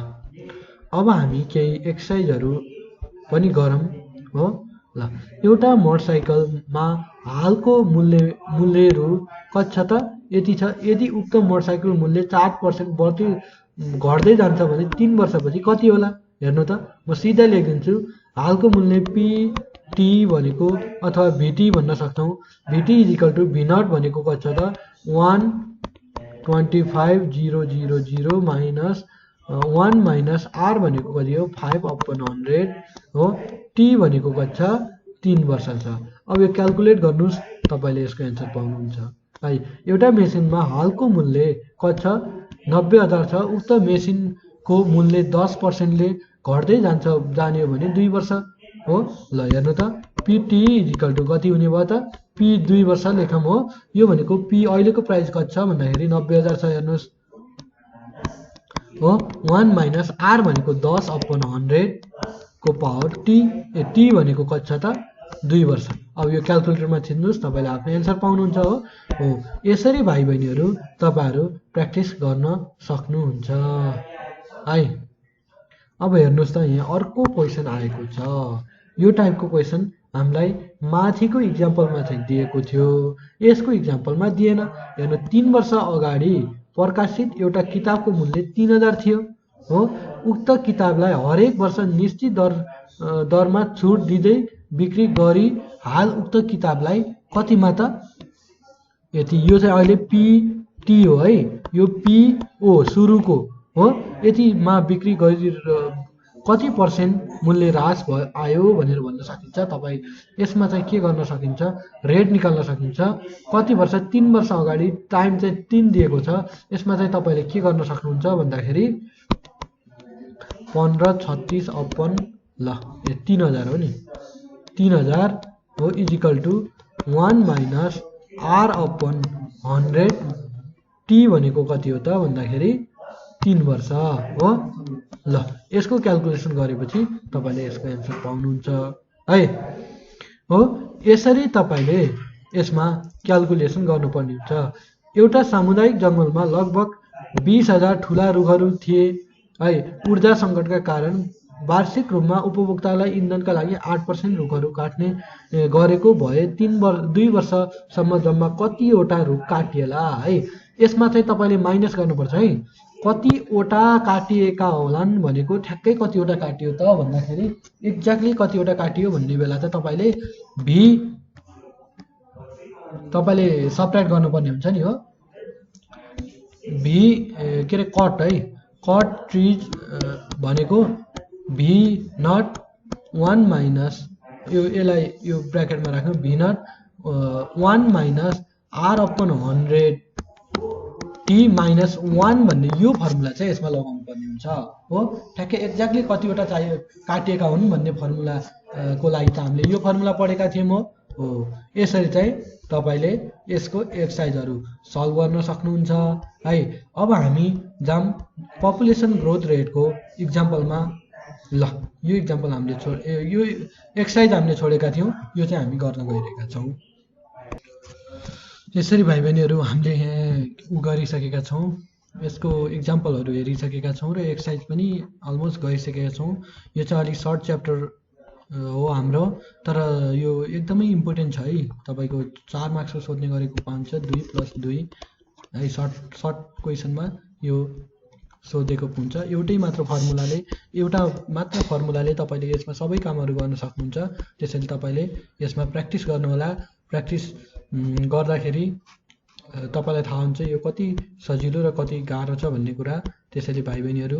अब हामी केही एक्सरसाइजहरु पनि गरौँ हो। ल एउटा मोटरसाइकलमा हालको मूल्य रु कति छ त यति छ। यदि उक्त मोटरसाइकल मूल्य 4% बढ्दै घट्दै जान्छ भने 3 वर्षपछि कति होला। हेर्नु त म सिधा लेखिदिन्छु। हालको मूल्य PT भनेको अथवा VT भन्न सक्छौं। VT इजिकल टु V0 भनेको कति छ त 125,000 माइनस 1 माइनस R भनेको कति हो 5/100 हो। T भनेको कति छ 3 वर्ष छ। अब यो क्याल्कुलेट गर्नुस् तपाईले यसको आन्सर पाउनुहुन्छ है। एउटा मेसिनमा हालको मूल्य कति छ 90,000 छ। उक्त मेसिनको मूल्य 10% ले घट्दै जाने हो भने 2 वर्ष हो। ल हेर्नु त PT इजिकल टु कति हुने भयो त P 2 वर्ष लेखौं हो। यो भनेको P अहिलेको प्राइस कति छ भन्दाखेरि 90,000 छ हेर्नुस् हो। 1 माइनस R भनेको 10/100 को पावर T भनेको कति छ त 2 वर्ष। अब यो क्याल्कुलेटरमा थिच्नुस् तपाईले आफ्नो आन्सर पाउनुहुन्छ हो। यसरी भाइ बहिनीहरु तपाईहरु प्र्याक्टिस गर्न सक्नुहुन्छ है। अब हेर्नुस् त यहाँ अर्को क्वेशन आएको छ। यो टाइपको क्वेशन हामीलाई माथिको एक्जाम्पलमा चाहिँ दिएको थियो। यसको एक्जाम्पलमा दिएन। हेर्नु 3 वर्ष अगाडि प्रकाशित एउटा किताबको मूल्य 3000 थियो हो। उक्त किताबलाई हरेक वर्ष निश्चित दरमा छुट दिँदै बिक्री गरी हाल उक्त किताबलाई कतिमा त यति। यो चाहिँ अहिले PT हो है। यो PO सुरुको हो। यतिमा बिक्री गरी कति % मूल्य ह्रास आयो भनेर भन्न सकिन्छ। तपाईँ यसमा चाहिँ के गर्न सकिन्छ, रेट निकाल्न सकिन्छ। कति वर्ष, 3 वर्ष अगाडि, टाइम चाहिँ 3 दिएको छ। यसमा चाहिँ तपाईँले के गर्न सक्नुहुन्छ भन्दाखेरि 15 36 अपन ल 3000 हो नि, 3000 हो equal to 1 minus R upon 100 T भनेको कति हो त भन्दाखेरि 3 वर्ष हो। ल यसको क्याल्कुलेसन गरेपछि तपाईले यसको एन्सर पाउनुहुन्छ है हो। यसरी तपाईले यसमा क्याल्कुलेसन गर्नुपर्ने हुन्छ। एउटा सामुदायिक जंगलमा लगभग 20,000 ठूला रुखहरू थिए है। ऊर्जा सङ्कटका कारण वार्षिक रूपमा उपभोक्तालाई इन्धनका लागि 8% रुखहरू काट्ने गरेको भए 2 वर्षसम्म जम्मा कतिवटा रुख काटिएला है। यसमा चाहिँ तपाईले माइनस गर्नुपर्छ है। कतिवटा काटिएका होलान् भनेको ठ्याक्कै कतिवटा काटियो त भन्दाखेरि एक्ज्याक्टली कतिवटा काटियो भन्ने बेला चाहिँ तपाईले सबट्र्याक्ट गर्नुपर्ने हुन्छ नि हो। भी के अरे कट है, कट ट्रिज भनेको भी नट 1 माइनस यसलाई यो ब्र्याकेटमा राख्नु, V naught 1 minus R upon 100 T minus 1 भन्ने यो फर्मुला चाहिँ यसमा लगाउनु पर्ने हुन्छ हो। ठ्याक्कै एक्ज्याक्टली कतिवटा चाहियो काटिएका हुन् भन्ने फर्मुला को लागि चाहिँ हामीले यो फर्मुला पढेका थियौँ हो। यसरी चाहिँ तपाईले यसको एक्सरसाइजहरू सल्भ गर्न सक्नुहुन्छ है। अब हामी जाम पपुलेसन ग्रोथ रेटको इक्जाम्पलमा। ल यो इक्जाम्पल हामीले यो एक्सरसाइज हामीले छोडेका थियौँ, यो चाहिँ हामी गर्न गइरहेका छौँ। यसरी भाइ बहिनीहरू हामीले यहाँ गरिसकेका छौँ, यसको इक्जाम्पलहरू हेरिसकेका छौँ र एक्सरसाइज पनि अलमोस्ट गरिसकेका छौँ। यो चाहिँ अलिक सर्ट च्याप्टर हो हाम्रो, तर यो एकदमै इम्पोर्टेन्ट छ है। तपाईँको 4 मार्क्सको सोध्ने गरेको पाउँछ 2+2 है। सर्ट क्वेसनमा यो सोधेको हुन्छ। एउटा मात्र फर्मुलाले तपाईँले यसमा सबै कामहरू गर्न सक्नुहुन्छ। त्यसैले तपाईँले यसमा प्र्याक्टिस गर्नुहोला। प्र्याक्टिस गर्दाखेरि तपाईँलाई थाहा हुन्छ यो कति सजिलो र कति गाह्रो छ भन्ने कुरा। त्यसैले भाइ बहिनीहरू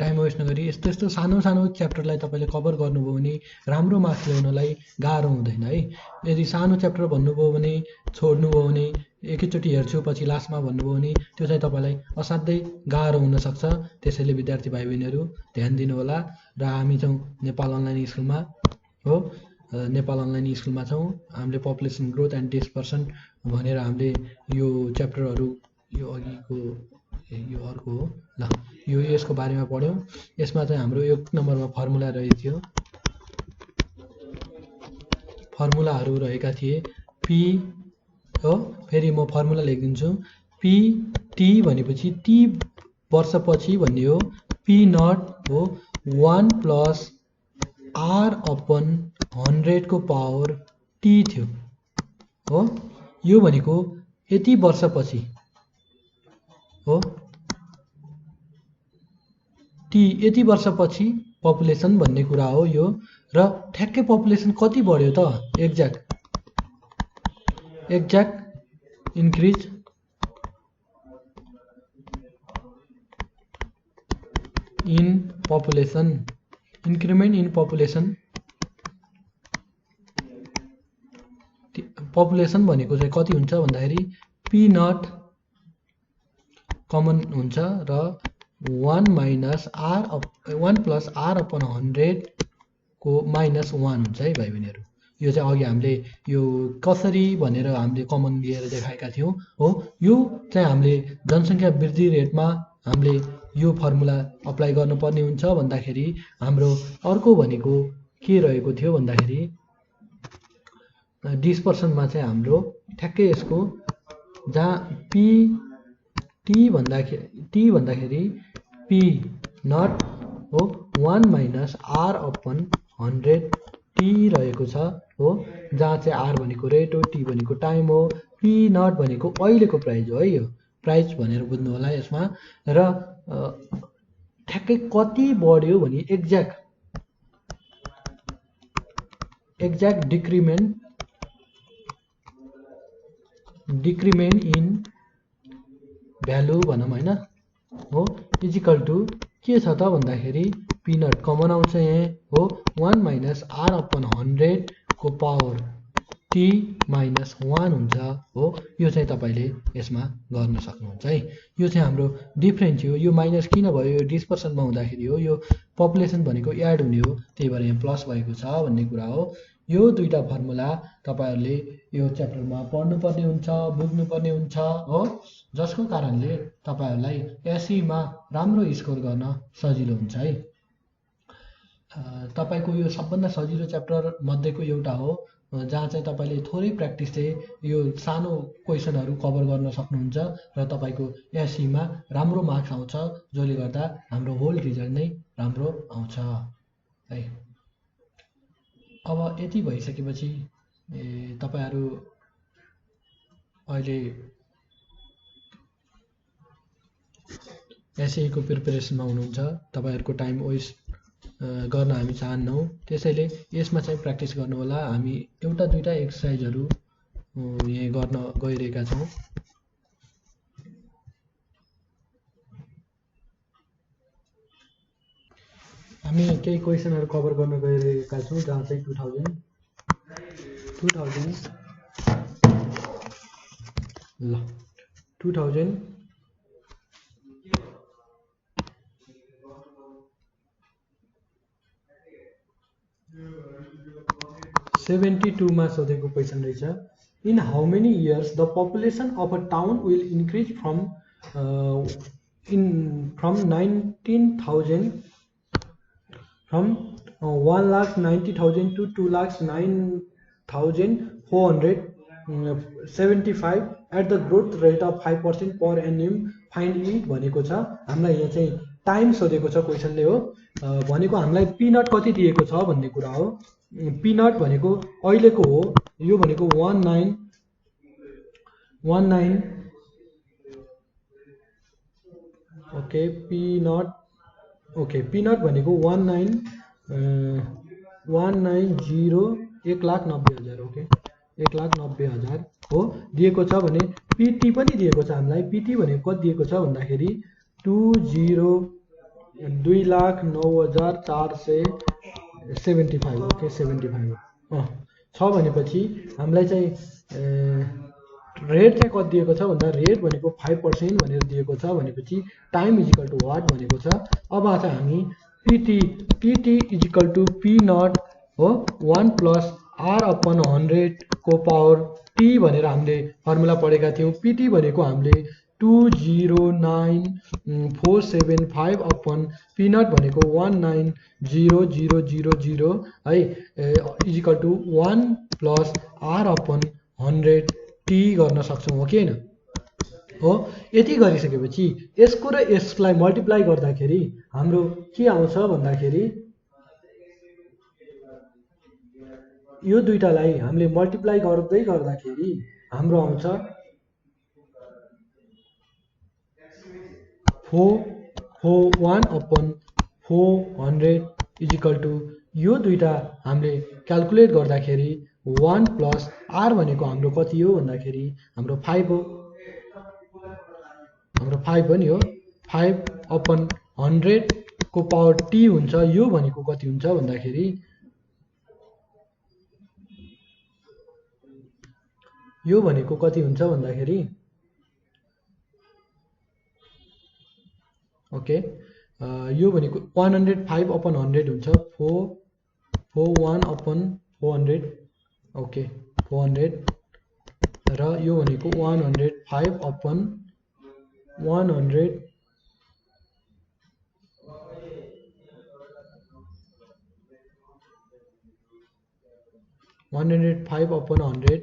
टाइम वेस्ट नगरी यस्तो सानो सानो च्याप्टरलाई तपाईँले कभर गर्नुभयो भने राम्रो मार्क्स ल्याउनलाई गाह्रो हुँदैन है। यदि सानो च्याप्टर भन्नुभयो भने, छोड्नुभयो भने, एकैचोटि हेर्छु पछि लास्टमा भन्नुभयो भने त्यो चाहिँ तपाईँलाई असाध्यै गाह्रो हुनसक्छ। त्यसैले विद्यार्थी भाइ बहिनीहरू ध्यान दिनुहोला। र हामी छौँ नेपाल अनलाइन स्कुलमा हो, नेपाल अनलाइन स्कुलमा छौँ। हामीले पपुलेसन ग्रोथ एन्ड डिस्पर्सन भनेर हामीले यो च्याप्टरहरू, यो अघिको यो अर्को हो ल, यो यसको बारेमा पढ्यौँ। यसमा चाहिँ हाम्रो 1 नम्बरमा फर्मुला रहेको थियो, फर्मुलाहरू रहेका थिए। पी हो, फेरि म फर्मुला लेखिदिन्छु। पी टी भनेपछि टी वर्षपछि भन्ने हो। पी नट हो 1 प्लस आर अपन 100 को पावर टी थियो हो। यो भनेको यति वर्षपछि हो, टी यति वर्षपछि पपुलेसन भन्ने कुरा हो यो। र ठ्याक्कै पपुलेसन कति बढ्यो त, exact increase in population, increment in population. Population भनेको चाहिँ कति हुन्छ भन्दाखेरि पी नट कमन हुन्छ र 1 minus R 1 plus R upon 100 को माइनस 1 हुन्छ है भाइ बहिनीहरू। यो चाहिँ अघि हामीले यो कसरी भनेर हामीले कमन लिएर देखाएका थियौँ हो। यो चाहिँ हामीले जनसङ्ख्या वृद्धि रेटमा हामीले यो फर्मुला अप्लाई गर्नुपर्ने हुन्छ भन्दाखेरि हाम्रो अर्को भनेको के रहेको थियो भन्दाखेरि डिस्पर्सनमा चाहिँ हाम्रो ठ्याक्कै यसको जहाँ पी टी भन्दाखेरि पी नट हो 1 माइनस आर अपन 100 टी रहेको छ हो। जहाँ चाहिँ आर भनेको रेट हो, टी भनेको टाइम हो, पी नट भनेको अहिलेको प्राइस हो है। यो प्राइस भनेर बुझ्नु होला यसमा। र ठ्याक्कै कति बढ्यो भने एक्ज्याक्ट डिक्रिमेन्ट इन भ्यालु भनौँ होइन हो, इजिकल टु के छ त भन्दाखेरि पी नट कमन आउँछ यहाँ हो 1 माइनस आर अपन 100 को पावर टी माइनस 1 हुन्छ हो। यो चाहिँ तपाईले यसमा गर्न सक्नुहुन्छ है। यो चाहिँ हाम्रो डिफरेन्स हो। यो माइनस किन भयो, यो डिस्पर्सनमा हुँदाखेरि हो। यो पपुलेसन भनेको एड हुने हो, त्यही भएर यहाँ प्लस भएको छ भन्ने कुरा हो। यो दुईटा फर्मुला तपाईहरुले यो च्याप्टरमा पढ्नुपर्ने हुन्छ, बुझ्नुपर्ने हुन्छ हो, जसको कारणले तपाईहरुलाई एसईमा राम्रो स्कोर गर्न सजिलो हुन्छ है। तपाईको यो सबभन्दा सजिलो च्याप्टर मध्येको एउटा हो, जहाँ चाहिँ तपाईले थोरै प्र्याक्टिस चाहिँ यो सानो क्वेशनहरु कभर गर्न सक्नुहुन्छ र तपाईको एसईमा राम्रो मार्क्स आउँछ, जसले गर्दा हाम्रो होल रिजल्ट नै राम्रो आउँछ है। अब यति भइसकेपछि तपाईहरु अहिले एसई को प्रिपरेसनमा हुनुहुन्छ, तपाईहरुको टाइम वेस्ट गर्न हामी चाहन्नौ, त्यसैले यसमा चाहिँ प्र्याक्टिस गर्नु होला। हामी एउटा दुईटा एक्सरसाइजहरु यहाँ गर्न गइरहेका छौं। हामी केही क्वेशनहरु कभर गर्न गइरहेका छौं, जहाँ चाहिँ 2000 ल 2072 मा सोधेको क्वेशन रहेछ। In how many years the population of a town will increase from 1,90,000 to 2,09,475 at the growth rate of 5% per annum, find it भनेको छ। हामीलाई यहाँ चाहिँ टाइम सोधेको छ क्वेशनले हो, भनेको हामीलाई पी नट कति दिएको छ भन्ने कुरा हो। पी नट भनेको अहिलेको हो, यो भनेको 19 ओके पी नट भनेको 1,90,000 ओके 1,90,000 हो दिएको छ भने पीटी पनि दिएको छ हामीलाई। पीटी भनेको कति दिएको छ भन्दाखेरि 2,09,475 ओके 75 छ भनेपछि हामीलाई चाहिँ रेट चाहिँ कति दिएको छ भन्दा रेट भनेको 5% भनेर दिएको छ भनेपछि time is equal to what भनेको छ। अब चाहिँ हामी PT is equal to P naught हो 1 प्लस आर अपन 100 को पावर टी भनेर हामीले फर्मुला पढेका थियौं। पीटी भनेको हामीले 209,475 अपन पी नट भनेको 19,0000 है is equal to 1 plus R upon 100 T गर्न सक्छौं हो कि हैन हो। यति गरिसकेपछि यसको र यसलाई मल्टिप्लाई गर्दाखेरि हाम्रो के आउँछ भन्दाखेरि यो दुईटालाई हामीले मल्टिप्लाई गर्दै गर्दाखेरि हाम्रो आउँछ 441 अपन 400 इज इक्वल टु यो दुईटा हामीले क्याल्कुलेट गर्दाखेरि 1 प्लस आर भनेको हाम्रो कति हो भन्दाखेरि हाम्रो 5 हो, हाम्रो 5 हो नि हो। 5 अपन 100 को पावर टी हुन्छ, यो भनेको कति हुन्छ भन्दाखेरि यो भनेको कति हुन्छ भन्दाखेरि ओके यो भनेको 105 अपन 100 हुन्छ 441 अपन 400 ओके 400 र यो भनेको 105 अपन 100 105 अपन 100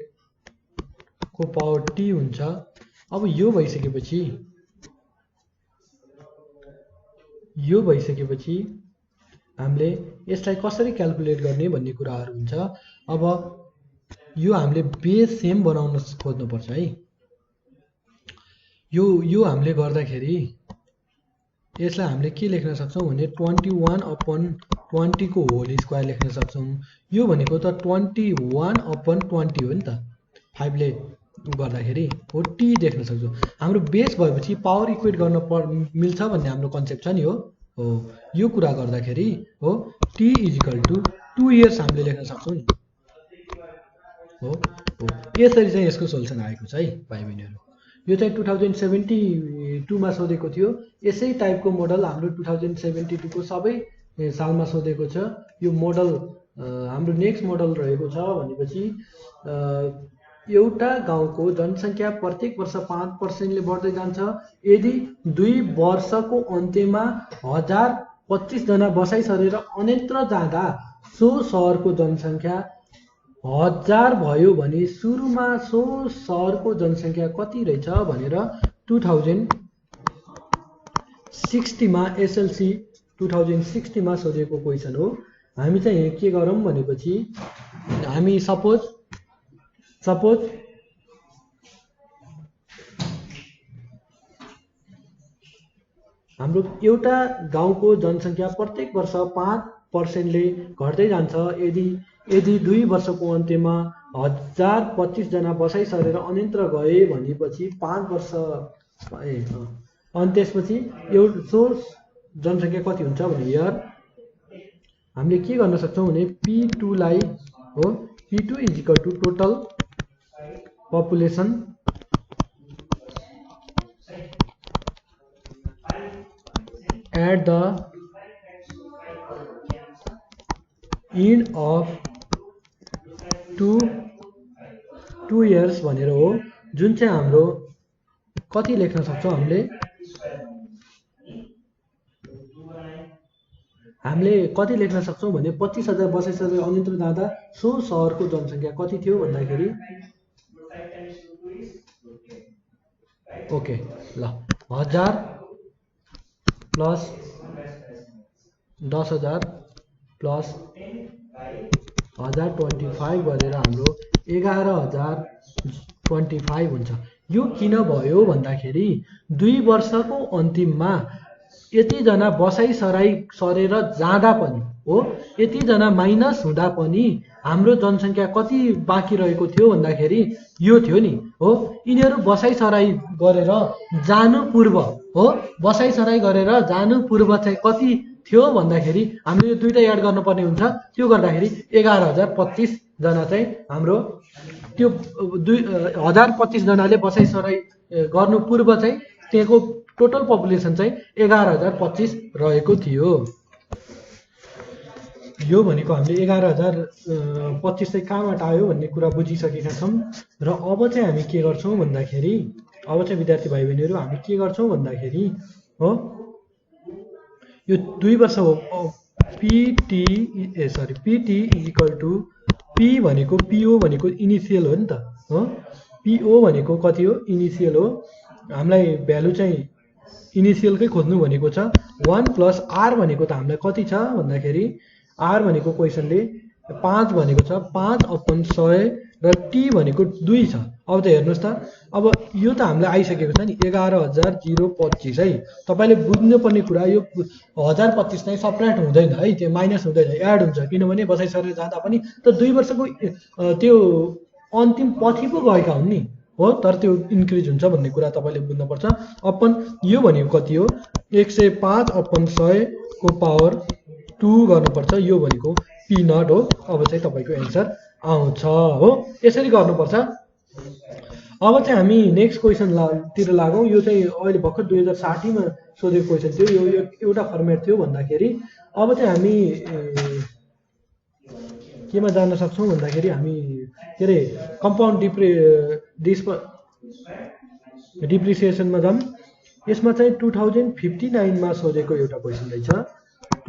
को पावर टी हुन्छ। अब यो भइसकेपछि हामीले यसलाई कसरी क्याल्कुलेट गर्ने भन्ने कुराहरु हुन्छ। अब यो हामीले बेस सेम बनाउन खोज्नु पर्छ है। यो हामीले गर्दाखेरि यसलाई हामीले के लेख्न सक्छौं भने 21 अपन 20 को होल स्क्वायर लेख्न सक्छौं। यो भनेको त 21 अपन 20 हो नि त, 5 ले गर्दाखेरि हो टी देख्न सक्छौं। हाम्रो बेस भएपछि पावर इक्वेट गर्न मिल्छ भन्ने हाम्रो कन्सेप्ट छ नि हो हो यो कुरा गर्दाखेरि हो t इक्वल टु 2 इयर्स हामीले लेख्न सक्छौं नि हो यसरी चाहिँ यसको सोलुसन आएको छ है भाइ बहिनीहरु यो चाहिँ 2072 मा सोधेको थियो यसै टाइपको मोडल हाम्रो 2072 को सबै सालमा सोधेको छ यो मोडल हाम्रो नेक्स्ट मोडल रहेको छ भनेपछि एउटा गाउँको जनसंख्या प्रत्येक वर्ष 5% ले बढ्दै जान्छ यदि 2 वर्षको अन्त्यमा 1025 जना बसाइ सरेर अन्यत्र जाँदा सो शहरको जनसंख्या 1000 भयो भने सुरुमा सो शहरको जनसंख्या कति रहेछ भनेर 2060 मा एसएलसी 2060 मा सोधेको क्वेशन हो हामी चाहिँ के गरौँ भनेपछि हामी सपोज हाम्रो एउटा गाउँको जनसंख्या प्रत्येक वर्ष 5% ले घट्दै जान्छ यदि 2 वर्षको अन्त्यमा 1025 जना बसाइ सरेर अन्यत्र गए भनेपछि 5 वर्ष अनि त्यसपछि एउटा सो जनसंख्या कति हुन्छ भने यार हामीले के गर्न सक्छौं भने P2 लाई हो P2 equal to total population at the end of 2 years भनेर हो जुन चाहिँ हाम्रो कति लेख्न सक्छौं हामीले कति लेख्न सक्छौं भने 25000 बसाइ सरेर अन्यत्र जाँदा सो शहरको जनसंख्या कति थियो भन्दाखेरि ओके ल 1000 प्लस 10000 प्लस 1025 गरेर हाम्रो 11025 हुन्छ यो किन भयो भन्दाखेरि 2 वर्षको अन्तिममा यति जना बसाइ सरेर जाँदा पनि हो यति जना माइनस हुँदा पनि हाम्रो जनसंख्या कति बाँकी रहेको थियो भन्दाखेरि यो थियो नि हो यिनीहरु बसाइ सराई गरेर जानु पूर्व हो बसाइ सराई गरेर जानु पूर्व चाहिँ कति थियो भन्दाखेरि हामीले यो दुईटा याद गर्नुपर्ने हुन्छ त्यो गर्दाखेरि 11025 जना चाहिँ हाम्रो त्यो 1025 जनाले बसाइ सराई गर्नु पूर्व चाहिँ त्यसको टोटल पपुलेसन चाहिँ 11025 रहेको थियो यो भनेको हामीले 11025 चाहिँ कहाँबाट आयो भन्ने कुरा बुझिसकेका छौं र अब चाहिँ हामी के गर्छौं भन्दाखेरि अब चाहिँ विद्यार्थी भाइ बहिनीहरु हामी के गर्छौं भन्दाखेरि हो यो 2 वर्ष हो पीटी इक्वल टु पी भनेको पीओ भनेको इनिशियल हो नि त हो पीओ भनेको कति हो इनिशियल हो हामीलाई भ्यालु चाहिँ इनिशियलकै खोज्नु भनेको छ 1 प्लस आर भनेको त हामीलाई कति छ भन्दाखेरि आर भनेको क्वेशनले 5 भनेको छ 5/100 र टी भनेको 2 छ अब त हेर्नुस् त अब यो त हामीलाई आइसकेको छ नि 11025 है तपाईले बुझ्नु पर्ने कुरा यो 1025 चाहिँ सब्ट्र्याक्ट हुँदैन है त्यो माइनस हुँदैन एड हुन्छ किनभने बसाइ सरेर जाँदा पनि त 2 वर्षको त्यो अन्तिम पछि पो गएका हुन् नि हो तर त्यो इन्क्रिज हुन्छ भन्ने कुरा तपाईले बुझ्नु पर्छ अपन यो भनेको कति हो 105/100 को पावर 2 गर्नुपर्छ यो भनेको पी नट हो अब चाहिँ तपाईको आन्सर आउँछ हो यसरी गर्नुपर्छ अब चाहिँ हामी नेक्स्ट क्वेशन तिर लागौं यो चाहिँ अहिले भर्खर 2060 मा सोधेको क्वेशन थियो यो एउटा फर्मेट थियो भन्दाखेरि अब चाहिँ हामी केमा जान्न सक्छौं भन्दाखेरि हामी के रे कम्पाउन्ड डिप्रिसिएसन मा जाम यसमा चाहिँ 2059 मा सोधेको एउटा क्वेशन रहेछ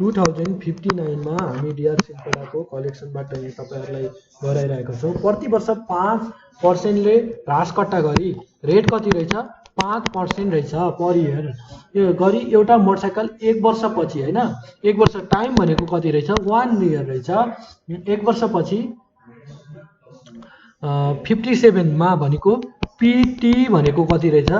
2059 मा हामी डिआर सिलगढीको कलेक्सनबाट यहाँ तपाईहरुलाई गराइरहेका छौं प्रति वर्ष 5% ले ह्रासकट्टा गरी रेट कति रहेछ 5% रहेछ पर इयर यो गरी एउटा मोटरसाइकल 1 वर्षपछि हैन 1 वर्ष टाइम भनेको कति रहेछ 1 इयर रहेछ 1 वर्षपछि 57 मा भनेको पीटी भनेको कति रहेछ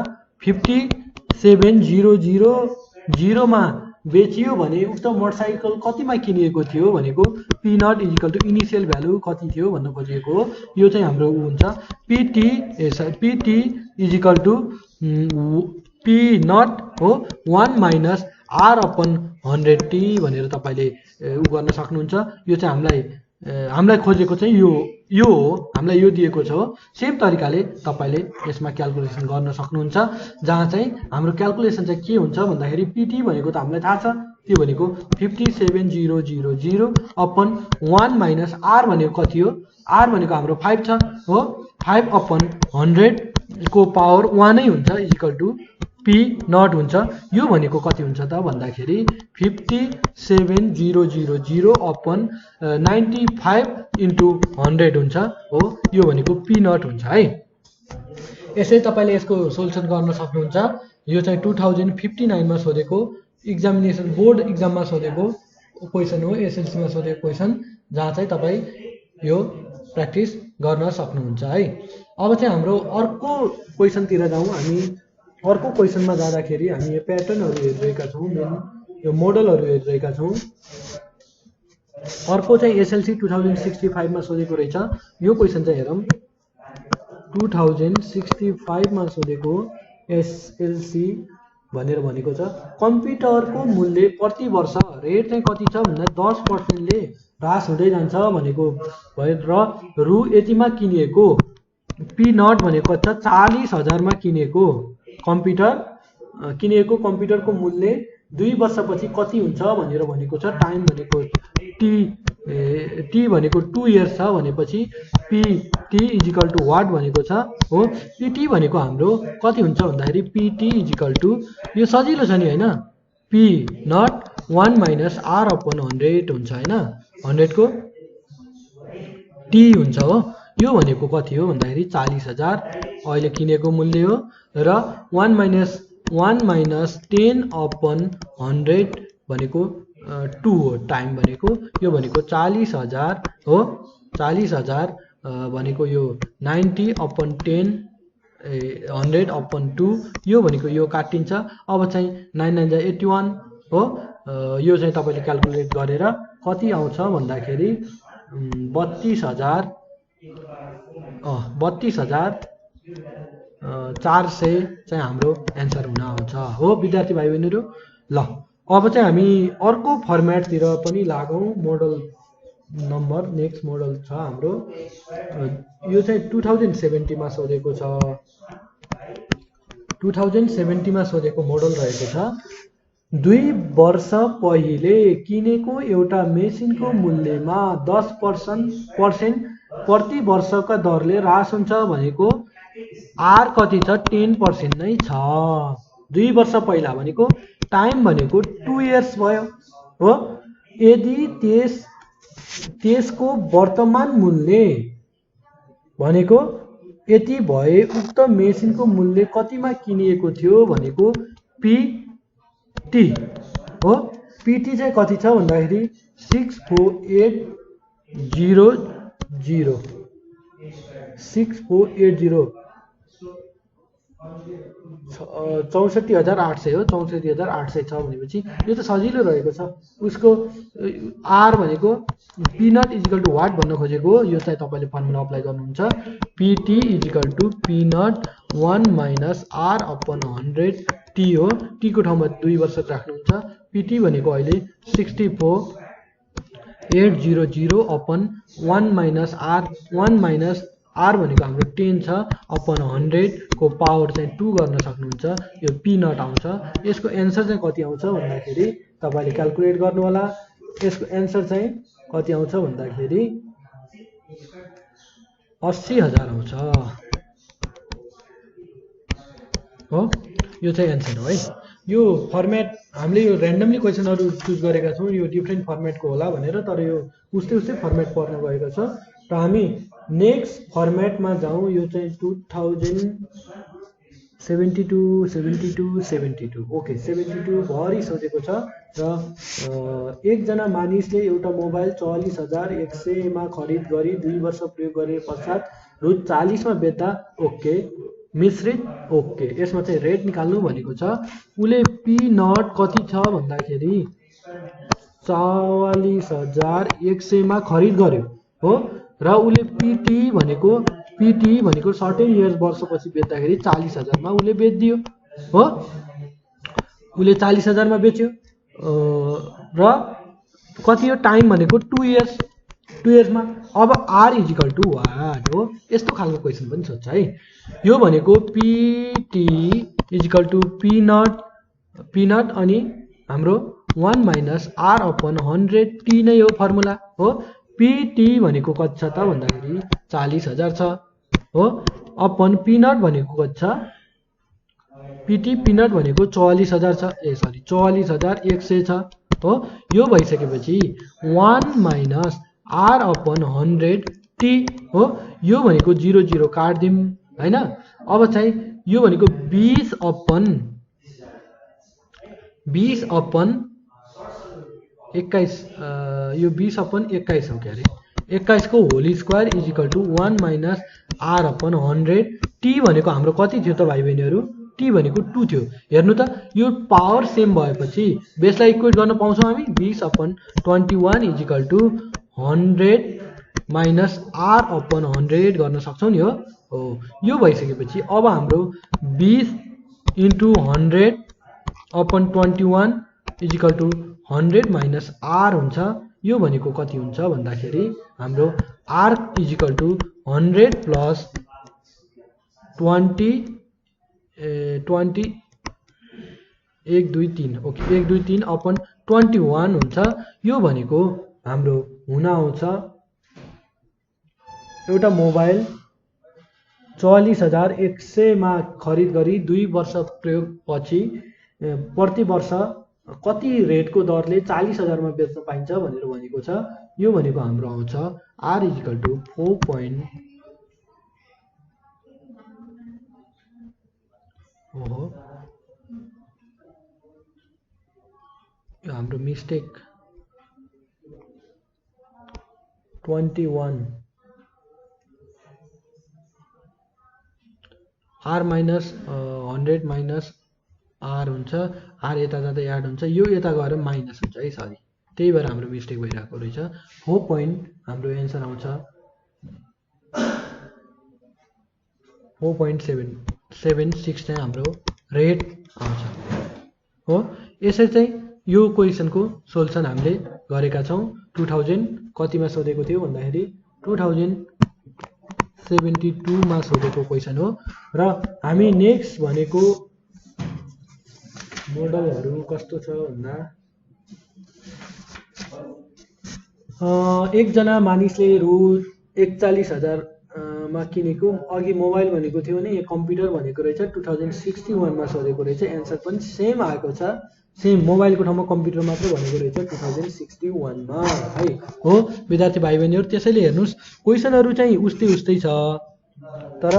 57000 मा बेचियो भने उक्त मोटरसाइकल कतिमा किनिएको थियो भनेको P naught equal to initial value कति थियो भन्न खोजेको हो यो चाहिँ हाम्रो हुन्छ PT equal to P naught हो 1 माइनस r/100t भनेर तपाईले उ गर्न सक्नुहुन्छ। यो चाहिँ हामीलाई खोजेको चाहिँ यो हो, हामीलाई यो दिएको छ हो। सेम तरिकाले तपाईले यसमा क्याल्कुलेसन गर्न सक्नुहुन्छ, जहाँ चाहिँ हाम्रो क्याल्कुलेसन चाहिँ के हुन्छ भन्दाखेरि पीटी भनेको त हामीलाई थाहा छ, त्यो भनेको 57,000/1 माइनस r भनेको कति हो, r भनेको हाम्रो 5 छ हो, 5/100 को पावर 1 नै हुन्छ इक्वल टु पी नट हुन्छ। यो भनेको कति हुन्छ त भन्दाखेरि 57,000/95 × 100 हुन्छ हो। यो भनेको पी नट हुन्छ है। यसै तपाईले यसको सोल्युसन गर्न सक्नुहुन्छ। यो चाहिँ 2059 मा सोधेको एक्जामिनेसन बोर्ड एक्जाममा सोधेको क्वेशन हो, एसएलसी मा सोधेको क्वेशन, जहाँ चाहिँ तपाई यो प्र्याक्टिस गर्न सक्नुहुन्छ है। अब चाहिँ हाम्रो अर्को क्वेशनतिर जाउँ। हामी अर्को क्वेशनमा जाँदाखेरि हामी यो प्याटर्नहरु हेरिरहेका छौँ, यो मोडलहरु हेरिरहेका छौँ। अर्को चाहिँ एसएलसी 2065 मा सोधेको रहेछ। यो क्वेशन चाहिँ हेरौँ, 2065 मा सोधेको एसएलसी भनेर भनेको छ कम्प्युटरको मूल्य प्रति वर्ष रेट चाहिँ कति छ भन्दा 10% ले ह्रास हुँदै जान्छ भनेको भएर रु यतिमा किनिएको, पी नट भनेको छ 40,000 मा किनेको कम्प्युटरको मूल्य 2 वर्षपछि कति हुन्छ भनेर भनेको छ। टाइम भनेको टी भनेको 2 इयर्स छ भनेपछि पीटी इजिकल टु वाट भनेको छ हो। पीटी भनेको हाम्रो कति हुन्छ भन्दाखेरि पीटी इजिकल टु, यो सजिलो छ नि हैन, पी नट 1 माइनस r/100 हुन्छ हैन, 100 को टी हुन्छ हो। यो भनेको कति हो भन्दाखेरि 40,000 अहिले किनेको मूल्य हो, र 1 माइनस 10/100 भनेको 2 हो। टाइम भनेको यो भनेको 40,000 हो। 40,000 भनेको यो 90/10 100/2, यो भनेको यो काटिन्छ। अब चाहिँ 9 9 जा 81 हो। यो चाहिँ तपाईले क्याल्कुलेट गरेर कति आउँछ भन्दाखेरि 32,400 चाहिँ हाम्रो एन्सर हुन आउँछ हो विद्यार्थी भाइ बहिनीहरु। ल अब चाहिँ हामी अर्को फर्मेटतिर पनि लागौं। मोडल नम्बर नेक्स्ट मोडल छ हाम्रो, यो चाहिँ 2070 मा सोधेको छ। 2070 मा सोधेको मोडल रहेको छ, 2 वर्ष पहिले किनेको एउटा मेसिनको मूल्यमा 10% प्रति वर्षका दरले ह्रास हुन्छ भनेको आर कति छ 10% नै छ। 2 वर्ष पहिला भनेको टाइम भनेको 2 इयर्स भयो हो। यदि त्यसको वर्तमान मूल्य भनेको यति भए उक्त मेसिनको मूल्य कतिमा किनिएको थियो भनेको पीटी हो। पीटी चाहिँ कति छ भन्दाखेरि 64,800 64,800 हो। 64,800 छ भनेपछि यो त सजिलो रहेको छ। उसको आर भनेको P naught equal to what भन्न खोजेको हो। यो चाहिँ तपाईले फर्मुला अप्लाई गर्नुहुन्छ, PT equal to P naught 1 minus r/100 T हो। टी को ठाउँमा 2 वर्ष राख्नुहुन्छ। पीटी भनेको अहिले 64,800/1 माइनस आर भनेको हाम्रो 10 छ अपन 100 को पावर चाहिँ 2 गर्न सक्नुहुन्छ। यो पी नट आउँछ। यसको एन्सर चाहिँ कति आउँछ भन्दाखेरि तपाईले क्याल्कुलेट गर्नु होला। यसको एन्सर चाहिँ कति आउँछ भन्दाखेरि 80,000 आउँछ हो। यो चाहिँ एन्सर हो है। यो फर्मेट हामीले यो र्यान्डमली क्वेशनहरु चुज गरेका छौं, यो डिफरेन्ट फर्मेटको होला भनेर, तर यो उस्तै फर्मेट पर्न गएको छ। र हामी नेक्स्ट फर्मेटमा जाउँ। यो चाहिँ 2072 ओके 72 भरि सोधेको छ। र एकजना मानिसले एउटा मोबाइल 44,100 मा खरिद गरी 2 वर्ष प्रयोग गरे पश्चात रु 40 मा बेच्दा ओके मिश्रित ओके। यसमा चाहिँ रेट निकाल्नु भनेको छ। उले पी नट कति छ भन्दाखेरि 44,100 मा खरिद गर्यो हो। र उले पीटी भनेको सर्टेन इयर्स वर्षपछि बेच्दाखेरि 40,000 मा उले बेच्दियो हो। उसले 40,000 मा बेच्यो र कति हो टाइम भनेको 2 इयर्स 2 इयर्समा। अब आर इजिकल टु वाट हो, यस्तो खालको क्वेसन पनि सोध्छ है। यो भनेको PT equal to P naught अनि हाम्रो 1 माइनस आर अपन 100 टी नै हो फर्मुला हो। पिटी भनेको कति छ त भन्दाखेरि 40,000 छ हो, अपन पी नट भनेको कति छ, पिटी पी नट भनेको 44,000 छ, 44,100 छ हो। यो भइसकेपछि 1 माइनस आर अपन 100 टी हो। यो भनेको 0 0 काट्दिउँ हैन। अब चाहिँ यो भनेको 20 अपन 21 यो 20 अपन 21 हो क्या अरे, 21 को whole square equal to 1 minus R upon 100 T भनेको हाम्रो कति थियो त भाइ बहिनीहरू, टी भनेको 2 थियो। हेर्नु त यो पावर सेम भएपछि बेसलाई इक्वेट गर्न पाउँछौँ हामी। 20 upon 21 equal to 100 minus R upon 100 गर्न सक्छौँ नि हो। यो भइसकेपछि अब हाम्रो 20 into 100 upon 21 equal to 100 minus R हुन्छ। यो भनेको कति हुन्छ भन्दाखेरि हाम्रो R equal to 100 plus 20 1 2 3 okay 1 2 3 upon 21 हुन्छ। यो भनेको हाम्रो हुन आउँछ एउटा मोबाइल 44,100 मा खरिद गरी 2 वर्ष प्रयोग पछि प्रति वर्ष कति रेटको दरले 40,000 मा बेच्न पाइन्छ भनेर भनेको छ। यो भनेको हाम्रो आउँछ आर इजिकल टु 4 यो हाम्रो mistake 21 R minus 100 minus R हुन्छ, आर यता जाँदा याड हुन्छ, यो यता गएर माइनस हुन्छ है, सरी त्यही भएर हाम्रो मिस्टेक भइरहेको रहेछ। 4 पोइन्ट हाम्रो एन्सर आउँछ 4.76 चाहिँ हाम्रो रेट आउँछ हो। यसरी चाहिँ यो क्वेसनको सोल्युसन हामीले गरेका छौँ। 2000 कतिमा सोधेको थियो भन्दाखेरि 2072 मा सोधेको क्वेसन हो। र हामी नेक्स्ट भनेको मोडलहरू कस्तो छ भन्दा एकजना मानिसले रु 41,000 मा किनेको अघि मोबाइल भनेको थियो भने यो कम्प्युटर भनेको रहेछ 2061 मा सोधेको रहेछ। एन्सर पनि सेम आएको छ, सेम मोबाइलको ठाउँमा कम्प्युटर मात्र भनेको रहेछ 2061 मा है हो विद्यार्थी भाइ बहिनीहरू। त्यसैले हेर्नुहोस् क्वेसनहरू चाहिँ उस्तै छ, तर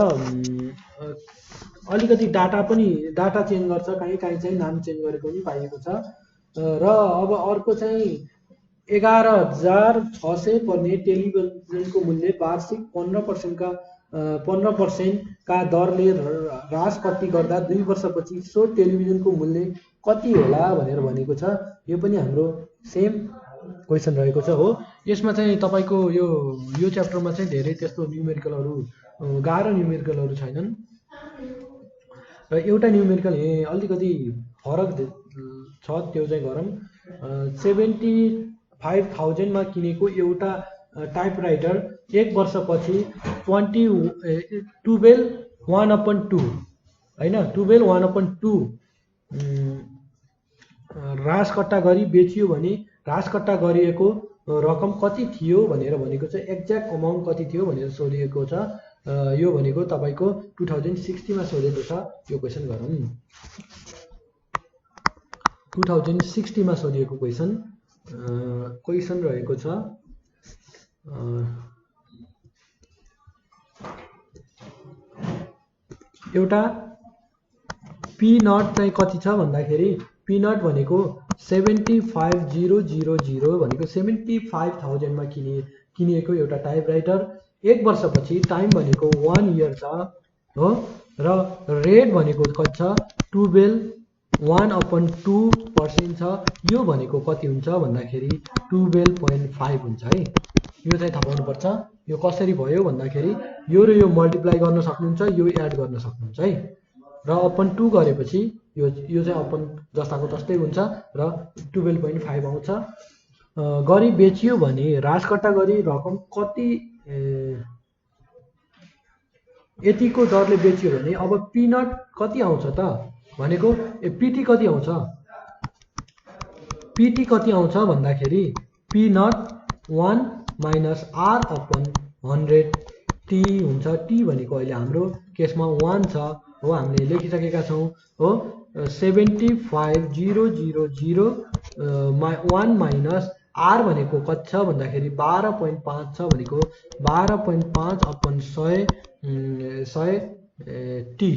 अलिकति डाटा चेन्ज गर्छ, कहीँ चाहिँ नाम चेन्ज गरेको पनि पाइएको छ। र अब अर्को चाहिँ 11,600 पर्ने टेलिभिजनको मूल्य वार्षिक 15% का दरले ह्रास कति गर्दा 2 वर्षपछि सो टेलिभिजनको मूल्य कति होला भनेर भनेको छ। यो पनि हाम्रो सेम क्वेसन रहेको छ हो। यसमा चाहिँ तपाईको यो च्याप्टरमा चाहिँ धेरै त्यस्तो न्युमेरिकलहरू गाह्रो न्युमेरिकलहरू छैनन् र एउटा न्युमेरिकल अलिकति फरक छ, त्यो चाहिँ गरौँ। 75,000 मा किनेको एउटा टाइपराइटर 1 वर्षपछि 12/1/2 हैन 12/1/2 ह्रासकट्टा गरी बेचियो भने ह्रासकट्टा गरिएको रकम कति थियो भनेर भनेको छ। एक्ज्याक्ट अमाउन्ट कति थियो भनेर सोधिएको छ। यो भनेको तपाईको 2060 मा सोधेको छ। यो क्वेसन गरौँ। 2060 मा सोधिएको क्वेसन रहेको छ एउटा पी नट चाहिँ कति छ भन्दाखेरि पी नट भनेको 75,000 भनेको 75,000 मा किनिएको एउटा टाइपराइटर 1 वर्षपछि टाइम भनेको 1 इयर छ हो र रेट भनेको कति छ 12/1/2% छ। यो भनेको कति हुन्छ भन्दाखेरि 12.5 हुन्छ है। यो चाहिँ थाहा पाउनु पर्छ। यो कसरी भयो भन्दाखेरि यो र यो मल्टिप्लाई गर्न सक्नुहुन्छ, यो एड गर्न सक्नुहुन्छ है। र अपन 2 गरेपछि यो चाहिँ अपन जस्ताको तस्तै हुन्छ र 12.5 आउँछ। गरी बेचियो भने ह्रासघटा गरी रकम कति यतिको दरले बेचियो भने अब पी नट कति आउँछ त भनेको पीटी कति आउँछ, पीटी कति आउँछ भन्दाखेरि P naught 1 minus R upon 100 T हुन्छ। टी भनेको अहिले हाम्रो केसमा 1 छ हो, हामीले लेखिसकेका छौँ हो। 75,000 1 माइनस आर भनेको कति छ भन्दाखेरि 12.5 छ भनेको 12.5 अपन 100 टी,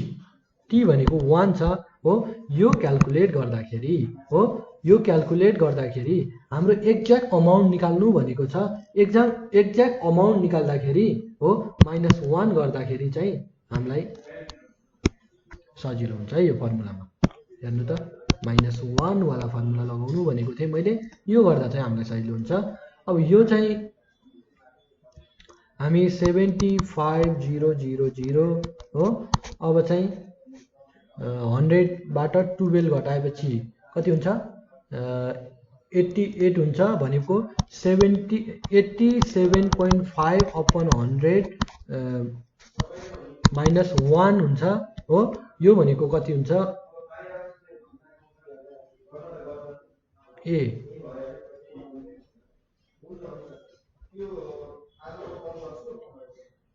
टी भनेको 1 छ हो। यो क्याल्कुलेट गर्दाखेरि हो, यो क्याल्कुलेट गर्दाखेरि हाम्रो एक्ज्याक्ट अमाउन्ट निकाल्नु भनेको छ। एक्ज्याक्ट अमाउन्ट निकाल्दाखेरि हो -1 गर्दाखेरि चाहिँ हामीलाई सजिलो हुन्छ है यो फर्मुलामा। हेर्नु त -1 वाला फर्मुला लगाउनु भनेको थिएँ मैले, यो गर्दा चाहिँ हामीलाई सजिलो हुन्छ। अब यो चाहिँ हामी 75,000 हो। अब चाहिँ 100 बाट 12 घटाएपछि कति हुन्छ 88 हुन्छ भनेको 87.5 अपन 100 -1 हुन्छ हो। यो भनेको कति हुन्छ ए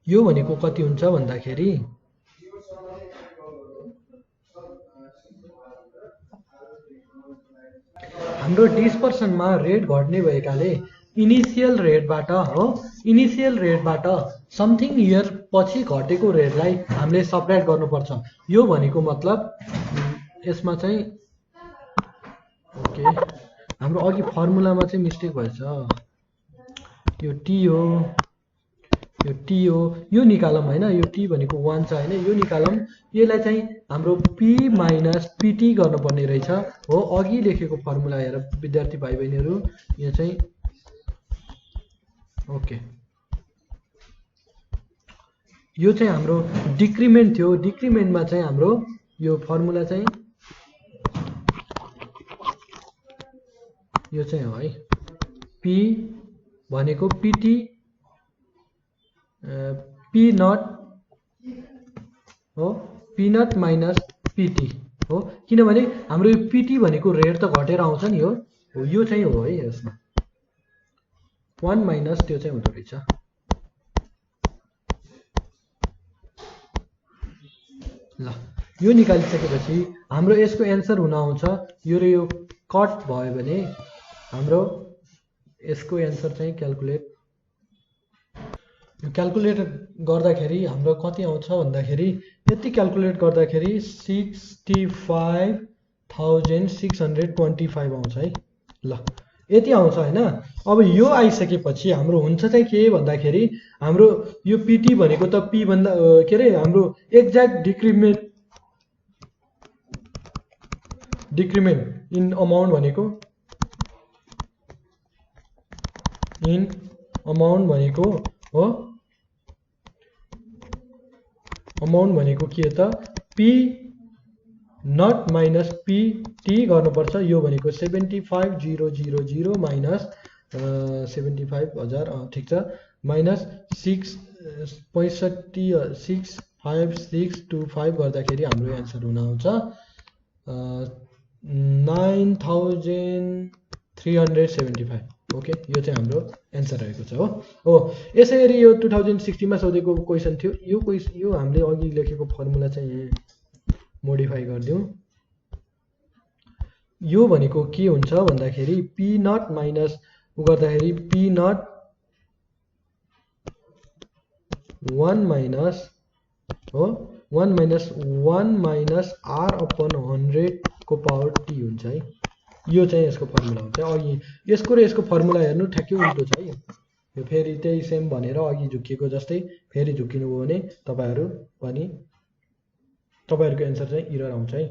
यो भनेको कति हुन्छ भन्दाखेरि हाम्रो डिस्पर्सनमा रेट घट्ने भएकाले इनिसियल रेटबाट हो, इनिसियल रेटबाट समथिङ इयर पछि घटेको रेटलाई हामीले सबट्र्याक्ट गर्नुपर्छ। यो भनेको मतलब यसमा चाहिँ ओके हाम्रो अघि फर्मुलामा चाहिँ मिस्टेक भएछ। यो टी हो, यो टी हो, यो निकालौँ होइन। यो टी भनेको 1 छ होइन, यो निकालौँ। यसलाई चाहिँ हाम्रो पी माइनस पीटी गर्नुपर्ने रहेछ हो। अघि लेखेको फर्मुला हेर विद्यार्थी भाइ बहिनीहरू, यो चाहिँ ओके यो चाहिँ हाम्रो डिक्रिमेन्ट थियो। डिक्रिमेन्टमा चाहिँ हाम्रो यो फर्मुला चाहिँ यो चाहिँ हो है, पी भनेको पीटी पी नट हो, पी नट माइनस पीटी हो। किनभने हाम्रो यो पीटी भनेको रेट त घटेर आउँछ नि हो, यो चाहिँ हो है। यसमा 1 माइनस त्यो चाहिँ हुँदो रहेछ। ल यो निकालिसकेपछि हाम्रो यसको एन्सर हुन आउँछ यो र यो कट भयो भने हाम्रो यसको एन्सर चाहिँ क्याल्कुलेट गर्दाखेरि हाम्रो कति आउँछ भन्दाखेरि यति क्याल्कुलेट गर्दाखेरि 65,625 आउँछ है। ल यति आउँछ होइन। अब यो आइसकेपछि हाम्रो हुन्छ चाहिँ के भन्दाखेरि हाम्रो यो पीटी भनेको त पी भन्दा के अरे हाम्रो एक्ज्याक्ट डिक्रिमेन्ट इन अमाउन्ट भनेको हो। अमाउन्ट भनेको के त पी नट माइनस पीटी गर्नुपर्छ। यो भनेको 75,000 माइनस 75,000 ठिक छ माइनस 6.65,625 गर्दाखेरि हाम्रो एन्सर हुन आउँछ 9,375। ओके यो चाहिँ हाम्रो एन्सर रहेको छ हो। यसै गरी यो 2060 मा सोधेको क्वेसन थियो। यो हामीले अघि लेखेको फर्मुला चाहिँ मोडिफाई गरिदिउँ। यो भनेको के हुन्छ भन्दाखेरि पी नट माइनस गर्दाखेरि पी नट 1 माइनस हो 1 माइनस आर अपन 100 को पावर टी हुन्छ है। यो चाहिँ यसको फर्मुला हुन्छ। अघि यसको र यसको फर्मुला हेर्नु ठ्याक्कै उल्टो छ है। यो फेरि त्यही सेम भनेर अघि झुकिएको जस्तै फेरि झुकिनुभयो भने तपाईँहरूको एन्सर चाहिँ इरर आउँछ है।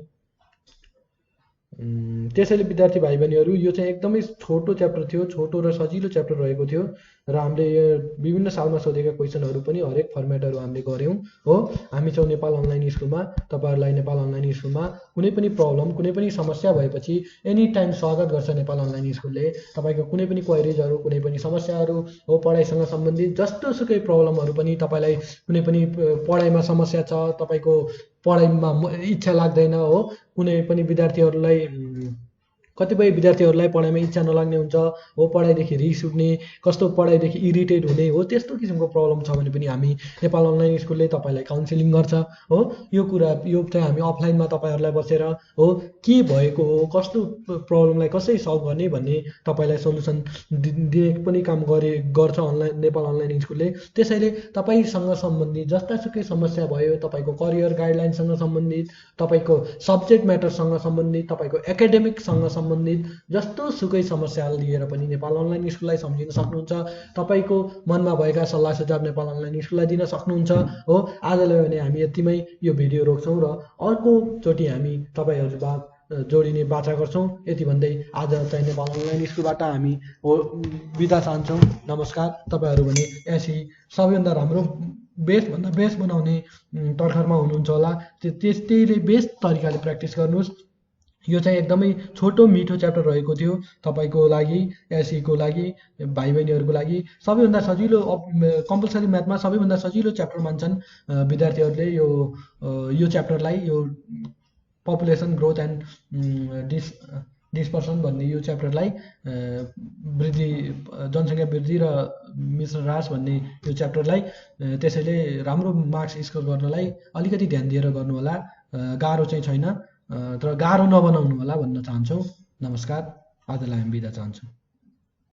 त्यसैले विद्यार्थी भाइ बहिनीहरू यो चाहिँ एकदमै छोटो च्याप्टर थियो, छोटो र सजिलो च्याप्टर रहेको थियो र हामीले यो विभिन्न सालमा सोधेका क्वेसनहरू पनि हरेक फर्मेटहरू हामीले गऱ्यौँ हो। हामी छौँ नेपाल अनलाइन स्कुलमा। तपाईँहरूलाई नेपाल अनलाइन स्कुलमा कुनै पनि प्रब्लम, कुनै पनि समस्या भएपछि एनी टाइम स्वागत गर्छ नेपाल अनलाइन स्कुलले। तपाईँको कुनै पनि क्वेरिजहरू, कुनै पनि समस्याहरू हो पढाइसँग सम्बन्धित जस्तोसुकै प्रब्लमहरू पनि, तपाईँलाई कुनै पनि पढाइमा समस्या छ, तपाईँको पढाइमा इच्छा लाग्दैन हो, कुनै पनि विद्यार्थीहरूलाई कतिपय विद्यार्थीहरूलाई पढाइमा इच्छा नलाग्ने हुन्छ हो, पढाइदेखि रिस उठ्ने, कस्तो पढाइदेखि इरिटेट हुने हो, त्यस्तो किसिमको प्रब्लम छ भने पनि हामी नेपाल अनलाइन स्कुलले तपाईँलाई काउन्सिलिङ गर्छ हो। यो कुरा यो चाहिँ हामी अफलाइनमा तपाईँहरूलाई बसेर हो के भएको हो, कस्तो प्रब्लमलाई कसरी सल्भ गर्ने भन्ने तपाईँलाई सल्युसन दिने पनि काम गर्छ नेपाल अनलाइन स्कुलले। त्यसैले तपाईँसँग सम्बन्धित जस्तासुकै समस्या भयो, तपाईँको करियर गाइडलाइनसँग सम्बन्धित, तपाईँको सब्जेक्ट म्याटरसँग सम्बन्धित, तपाईँको एकाडेमिकसँग सम्बन्धित जस्तोसुकै समस्या लिएर पनि नेपाल अनलाइन स्कुललाई सम्झिन सक्नुहुन्छ। तपाईँको मनमा भएका सल्लाह सुझाव नेपाल अनलाइन स्कुललाई दिन सक्नुहुन्छ हो। आजलाई भने हामी यतिमै यो भिडियो रोक्छौँ र अर्कोचोटि हामी तपाईँहरूबाट जोडिने बाचा गर्छौँ। यति भन्दै आज चाहिँ नेपाल अनलाइन स्कुलबाट हामी बिदा चाहन्छौँ। नमस्कार। तपाईँहरू भने यसै सबैभन्दा राम्रो बेस्टभन्दा बेस्ट बनाउने तर्खरमा हुनुहुन्छ होला। त्यस्तैले बेस्ट तरिकाले प्र्याक्टिस गर्नुहोस्। यो चाहिँ एकदमै छोटो मिठो च्याप्टर रहेको थियो तपाईँको लागि, एसईको लागि, भाइ बहिनीहरूको लागि। सबैभन्दा सजिलो कम्पलसरी म्याथमा सबैभन्दा सजिलो च्याप्टर मान्छन् विद्यार्थीहरूले यो च्याप्टरलाई। यो पपुलेसन ग्रोथ एन्ड डिस्पर्सन भन्ने यो च्याप्टरलाई, जनसङ्ख्या वृद्धि र मिश्र ह्रास भन्ने यो च्याप्टरलाई। त्यसैले राम्रो मार्क्स स्कोर गर्नलाई अलिकति ध्यान दिएर गर्नुहोला। गाह्रो चाहिँ छैन, तर गाह्रो नबनाउनु होला भन्न चाहन्छौँ। नमस्कार। आजलाई हामी बिदा चाहन्छौँ।